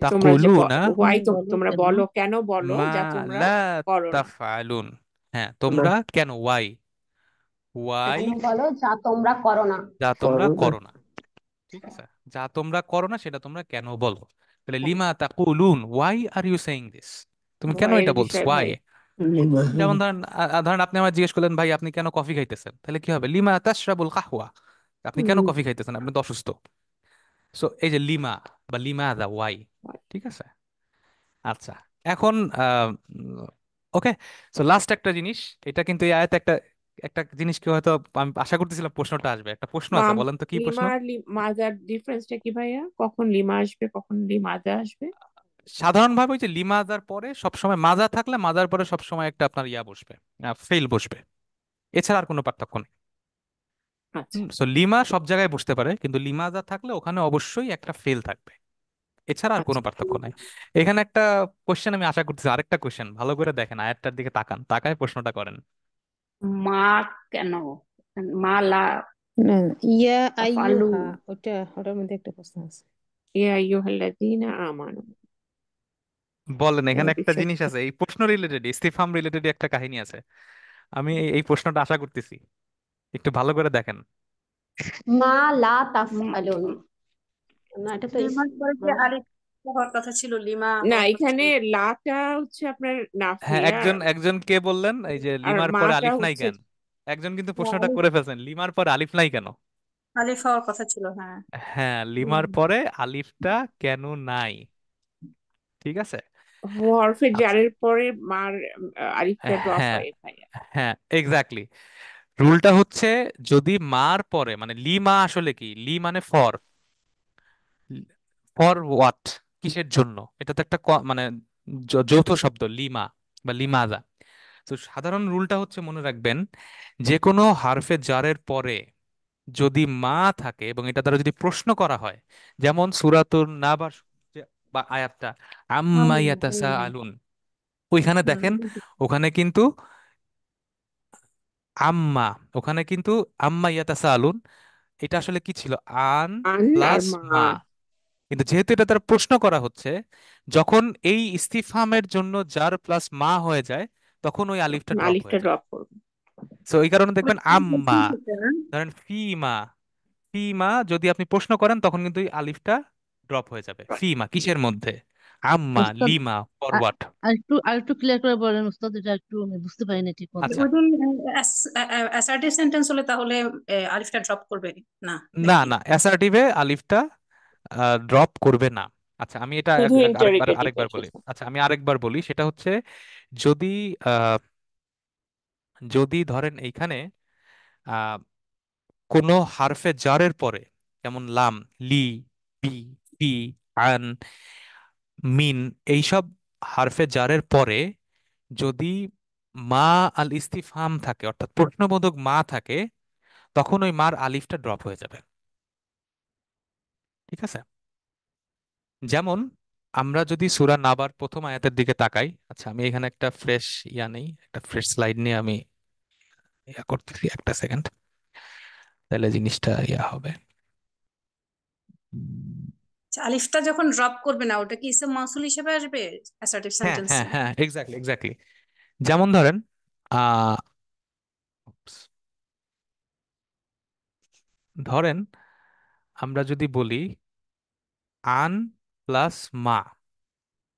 তোমরা যে তাকুলুনা হোয়াই, বলো তোমরা কেন? বলো, কেন বলো মা যা তোমরা লা করো না। তাফআলুন, হ্যাঁ তোমরা কেন, ওয়াই, ওয়াই কেন বলো যা তোমরা করো না। যা তোমরা করো না। করো না। ঠিক আছে, যা তোমরা করো না সেটা তোমরা কেন বলো। তাহলে লিমা তাকুলুন, why are you saying this, তুমি কেন হোয়াই এর এটা বলছো, বিষয় ওয়াই। ভাই। যেমন ধরেন, ধরেন আপনি আমার জিজ্ঞেস করলেন, ভাই আপনি কেন কফি খাইতেছেন, তাহলে কি হবে, লিমা তাশরাবুল কাহওয়া, আপনি কেন কফি খাইতেছেন, আপনি তো অসুস্থ। সো এই যে লিমা বা লিমা দা, ওয়াই। ঠিক আছে, আচ্ছা, এখন ওকে, সো লাস্ট একটা জিনিস, এটা কিন্তু এই আয়াতে একটা, একটা জিনিস কি হয়তো আমি আশা করতেছিলাম প্রশ্নটা আসবে, একটা প্রশ্ন আছে, মাম, বলেন তো কি প্রশ্ন। লিমা আর মাজার ডিফারেন্সটা কি ভাইয়া? কখন লিমা আসবে, কখন লিমাজা আসবে? সাধারণভাবে ওই যে লিমাজার পরে সবসময় মাজা থাকলে, মাজার পরে সবসময় একটা আপনার ইয়া বসবে, ফেল বসবে, এছাড়া আর কোনো পার্থক্য নেই। আচ্ছা। সো লিমা সব জায়গায় বসতে পারে, কিন্তু লিমাজা থাকলে ওখানে অবশ্যই একটা ফেল থাকবে, এছাড়া আর কোনো আচ্ছা। পার্থক্য নাই। এখানে একটা কোশ্চেন আমি আশা করতেছি, আরেকটা কোশ্চেন, ভালো করে দেখেন, আয়াতটার দিকে তাকান, তাকায় প্রশ্নটা করেন। মা কেন, মা লা না, ইয়া তাফালু। আইয়ুহা, ওটার মধ্যে একটা প্রশ্ন আছে। ইয়া আইয়ুহাল্লাযীনা আমানু। বলেন, এখানে একটা বিশ্বাস জিনিস আছে, এই প্রশ্ন রিলেটেড, ইস্তিফহাম রিলেটেড একটা কাহিনী আছে। আমি এই প্রশ্নটা আশা করতেছি, একটু ভালো করে দেখেন। মা লা উম, তাসআলুন, না এটা তো লিমার পরে যে হ্যাঁ। আলিফ হওয়ার কথা ছিল, লিমা না, হওয়ার কথা এখানে ছিল। লাটা হচ্ছে আপনার হ্যাঁ, নাফিয়া, একজন একজন কে বললেন এই যে আর লিমার পরে মাটা আলিফ নাই হচ্ছে কেন? একজন কিন্তু হ্যাঁ, প্রশ্নটা করে ফেলছেন, লিমার পরে আলিফ নাই কেন? আলিফ হওয়ার কথা ছিল, হ্যাঁ। হ্যাঁ, লিমার হুম। পরে আলিফটা কেন নাই? ঠিক আছে। হরফে আচ্ছা। জারের পরে মার আলিফটা ড্রপ হ্যাঁ, হয় ভাইয়া। হ্যাঁ, এক্স্যাক্টলি। রুলটা হচ্ছে, যদি মার পরে, মানে লিমা আসলে কি, লি মানে ফর, ফর হোয়াট, কিসের জন্য, এটা তো একটা মানে যৌথ শব্দ, লিমা বা লিমাজা। তো সাধারণ রুলটা হচ্ছে, মনে রাখবেন, যে কোনো হারফে জারের পরে যদি মা থাকে এবং এটা দ্বারা যদি প্রশ্ন করা হয়, যেমন সূরাতুন নাবার বা আয়াতটা আম্মা হুম, ইয়াতাসাআলুন, ওইখানে হুম, দেখেন, ওখানে কিন্তু আম্মা, ওখানে কিন্তু আম্মা ইয়াতাসাআলুন, এটা আসলে কি ছিল? আন আন আর প্লাস মা, মা। কিন্তু যেহেতু এটা দ্বারা প্রশ্ন করা হচ্ছে, যখন এই ইস্তিফহামের জন্য জার প্লাস মা হয়ে যায়, তখন ওই আলিফটা তখন ড্রপ আলিফটা হয়ে যায়। ড্রপ করবে। তো এই কারণে ওই দেখবেন আলিফটা কি আম্মা, হচ্ছে, হ্যাঁ? ধরেন ফিমা, ফিমা যদি আপনি প্রশ্ন করেন, তখন কিন্তু এই আলিফটা ড্রপ হয়ে যাবে। ফিমা কিসের মধ্যে? আম্মা, উস্তাদ, লিমা, ফরওয়ার্ড। আর একটু ক্লিয়ার করে বলেন উস্তাদ, এটা একটু আমি বুঝতে পারিনি ঠিক মতো। আচ্ছা। ওইদিন অ্যাসার্টিভ সেন্টেন্স হলে তাহলে আলিফটা ড্রপ করবে না না, নাকি? না, অ্যাসার্টিভে আলিফটা ড্রপ করবে না। আচ্ছা, আমি এটা শুধু আরেকবার ইন্টারোগেটিভে আরেকবার বলি। শুধু। আচ্ছা, আমি আরেকবার বলি, সেটা হচ্ছে, যদি আহ, যদি ধরেন এইখানে আহ, কোনো হারফে জারের পরে, যেমন লাম, লি, বি, ফি, আন, মিন, এইসব হারফে জারের পরে যদি মা আল ইস্তিফহাম থাকে, অর্থাৎ প্রশ্নবোধক মা থাকে, তখন ওই মার আলিফটা ড্রপ হয়ে যাবে। ঠিক আছে। যেমন আমরা যদি সূরা নাবার প্রথম আয়াতের দিকে তাকাই, আচ্ছা আমি এখানে একটা ফ্রেশ নেই, একটা ফ্রেশ স্লাইড নিয়ে আমি করতেছি, একটা সেকেন্ড, তাহলে জিনিসটা হবে। আচ্ছা, আলিফটা যখন ড্রপ করবে না, ওটা কি ইসম মাউসুল হিসেবে আসবে অ্যাসার্টিভ হ্যাঁ, হ্যাঁ, সেন্টেন্সে? হ্যাঁ, এক্স্যাক্টলি, এক্স্যাক্টলি। যেমন ধরেন, আহ oops, ধরেন আমরা যদি বলি আন প্লাস মা,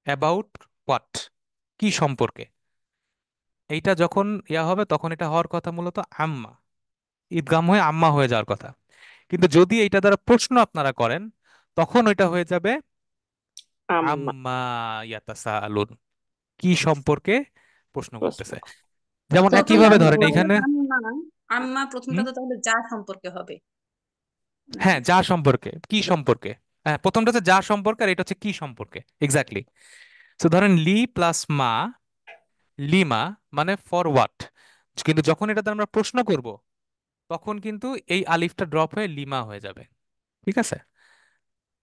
অ্যাবাউট হোয়াট, কি সম্পর্কে, এইটা যখন হবে, তখন এটা হওয়ার কথা মূলত আম্মা, ঈদগাম হয়ে আম্মা হয়ে যাওয়ার কথা। কিন্তু যদি এইটা দ্বারা প্রশ্ন আপনারা করেন, তখন ওইটা হয়ে যাবে আম্মা, আম্মা ইয়াতাসাআলুন, কি সম্পর্কে প্রশ্ন প্রশ্ন। করতেছে। যেমন প্রথম একইভাবে কথা ধরেন তাহলে এইখানে, আম্মা, আম্মা প্রথমটা হুম, তো তাহলে যা সম্পর্কে হবে নাকি? হ্যাঁ, যা সম্পর্কে, কি সম্পর্কে, হ্যাঁ, প্রথমটা হচ্ছে যা সম্পর্কে, আর এটা হচ্ছে কি সম্পর্কে, এক্স্যাক্টলি। তো ধরেন লি প্লাস মা, লিমা, মানে ফর হোয়াট। কিন্তু যখন এটা দ্বারা আমরা প্রশ্ন করব, তখন কিন্তু এই আলিফটা ড্রপ হয়ে লিমা হয়ে যাবে। ঠিক আছে।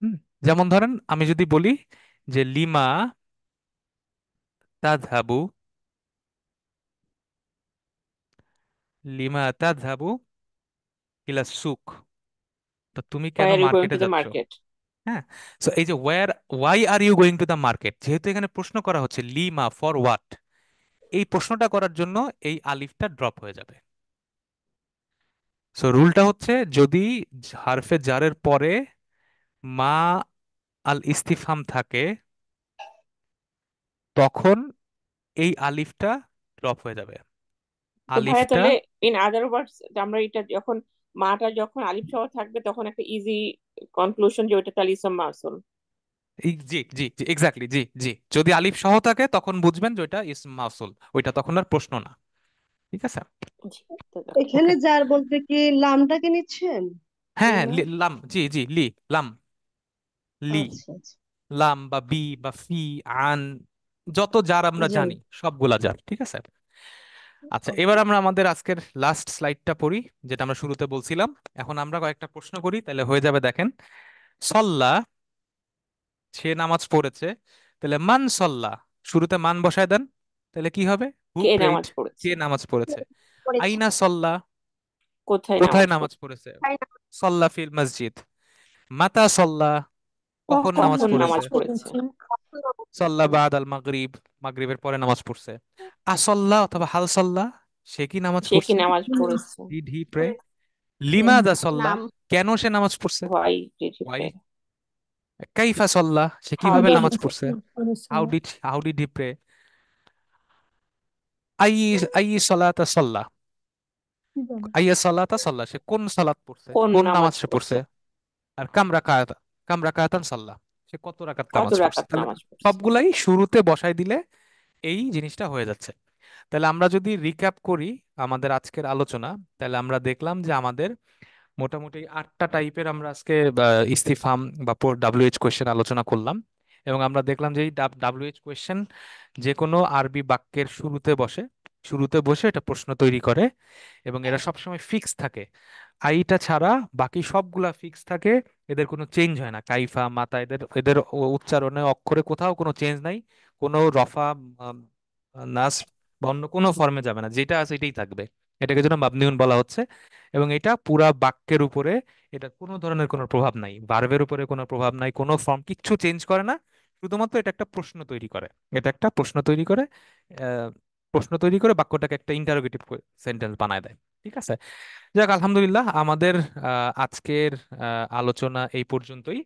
হুম। যেমন ধরেন আমি যদি বলি যে লিমা তাযহাবু, লিমা তাযহাবু ইলা সুক, তো তুমি Why কেন are you going মার্কেটে to the যাচ্ছ? market? হ্যাঁ। সো এই যে why are you going to the market, যেহেতু এখানে প্রশ্ন করা হচ্ছে লিমা ফর হোয়াট, এই প্রশ্নটা করার জন্য এই আলিফটা ড্রপ হয়ে যাবে। সো রুলটা হচ্ছে, যদি হারফে জারের পরে মা আল ইস্তিফহাম থাকে, তখন এই আলিফটা ড্রপ হয়ে যাবে। তো ভাইয়া আলিফটা, তাহলে ইন আদার ওয়ার্ডস, আমরা এটা যখন মাটা যখন আলিফ সহ থাকবে, তখন একটা ইজি কনক্লুশন যে ওইটা তাহলে ইসম মাসুল। জি, জি, জি, এক্স্যাক্টলি, জি, জি, যদি আলিফ সহ থাকে তখন বুঝবেন যে ওইটা ইসম মাউসুল, ওইটা তখন আর প্রশ্ন না। ঠিক আছে। জি, তো এখানে ওকে। যার বলতে কি লামটাকে নিচ্ছেন? হ্যাঁ, হ্যাঁ, লিমা, লাম, জি, জি, লাম, লি, আচ্ছা আচ্ছা, লাম বা বি বা ফি, আন, যত জার আমরা জান, জানি সবগুলা জার। ঠিক আছে। আচ্ছা, ওকে। এবার আমরা আমাদের আজকের লাস্ট স্লাইডটা পড়ি, যেটা আমরা শুরুতে বলছিলাম। এখন আমরা কয়েকটা প্রশ্ন করি, তাহলে হয়ে যাবে। দেখেন, সল্লা, সে নামাজ পড়েছে, তাহলে মান সল্লা, শুরুতে মান বসায় দেন, তাহলে কি হবে? হু কে প্রেইড, নামাজ পড়েছে, কে নামাজ পড়েছে। পড়েছি। আইনা সল্লা, কোথায় কোথায় নামাজ নামাজ পড়েছে। পড়েছে। সল্লা ফিল মসজিদ। মাতা সল্লা, কখন নামাজ কখন পড়েছে? নামাজ পড়েছে? সল্লা বাদ আল মাগরিব, মাগরিবের পরে নামাজ পড়ছে। আসল্লা অথবা হাল সল্লা, সে কি নামাজ সে কি পড়ছে? নামাজ পড়েছে? Did he pray? লিমাদা সল্লা, নাম কেন সে নামাজ পড়ছে? Why did he why? Pray? কাইফা সল্লা, সে হাউ কিভাবে ডিড হি নামাজ প্রে? পড়ছে? How did he pray? আই আই সলাতা সল্লা, আইয়া সলাতা সল্লা, সে কোন সালাত পড়ছে, কোন কোন নামাজ নামাজ সে পড়ছে? পড়ছে। আর কাম রাকাতান সাল্লাহ, সে কত রাকাত কত নামাজ পড়ছে। রাকাত তাহলে নামাজ পড়ছে? সবগুলাই শুরুতে বসাই দিলে এই জিনিসটা হয়ে যাচ্ছে। তাহলে আমরা যদি রিক্যাপ করি আমাদের আজকের আলোচনা, তাহলে আমরা দেখলাম যে আমাদের মোটামুটি 8টা টাইপের আমরা আজকে ইস্তিফাম বা ডাব্লিউএইচ কোয়েশ্চেন আলোচনা করলাম। এবং আমরা দেখলাম যে এই ডাব্লিউএইচ কোয়েশ্চেন যে কোনো আরবি বাক্যের শুরুতে বসে এটা প্রশ্ন তৈরি করে, এবং এরা সবসময় ফিক্স থাকে। আইটা ছাড়া বাকি সবগুলা ফিক্স থাকে, এদের কোনো চেঞ্জ হয় না। কাইফা, মাতা, এদের এদের উচ্চারণে অক্ষরে কোথাও কোনো চেঞ্জ নাই। কোনো রফা, আম, নাস বা অন্য কোনো ফর্মে যাবে না, যেটা আছে এটাই থাকবে। এটাকে জন্য মাবনিউন বলা হচ্ছে। এবং এটা পুরা বাক্যের উপরে, এটা কোনো ধরনের কোনো প্রভাব নাই, ভার্বের উপরে কোনো প্রভাব নাই, কোনো ফর্ম কিচ্ছু চেঞ্জ করে না। শুধুমাত্র এটা একটা প্রশ্ন তৈরি করে, এটা একটা প্রশ্ন তৈরি করে, আহ, প্রশ্ন তৈরি করে বাক্যটাকে একটা ইন্টারোগেটিভ সেন্টেন্স বানায় দেয়। ঠিক আছে। যাক, আলহামদুলিল্লাহ, আমাদের আজকের আলোচনা এই পর্যন্তই।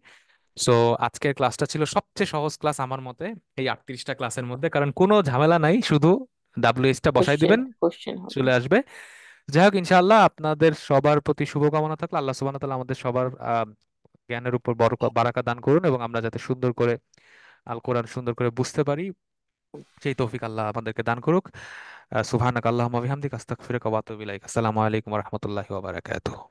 সো আজকের ক্লাসটা ছিল সবচেয়ে সহজ ক্লাস আমার মতে এই 38টা ক্লাসের মধ্যে, কারণ কোনো ঝামেলা নাই, শুধু ডাব্লিউএইচটা বসাই দিবেন, কোশ্চেন হবে। চলে আসবে। যাই হোক, ইনশাআল্লাহ আপনাদের সবার প্রতি শুভকামনা থাকলে আল্লাহ সুবহানাহু ওয়া তাআলা আমাদের সবার জ্ঞানের উপর বারাকা দান করুন, এবং আমরা যাতে সুন্দর করে আল কোরআন সুন্দর করে বুঝতে পারি, সেই তৌফিক আল্লাহ আমাদেরকে দান করুক। সুবহানাক আল্লাহুম্মা ওয়া বিহামদিকা আস্তাগফিরুকা ওয়া আতুবু ইলাইক। আসসালামু আলাইকুম ওয়া রাহমাতুল্লাহি ওয়া বারাকাতুহু।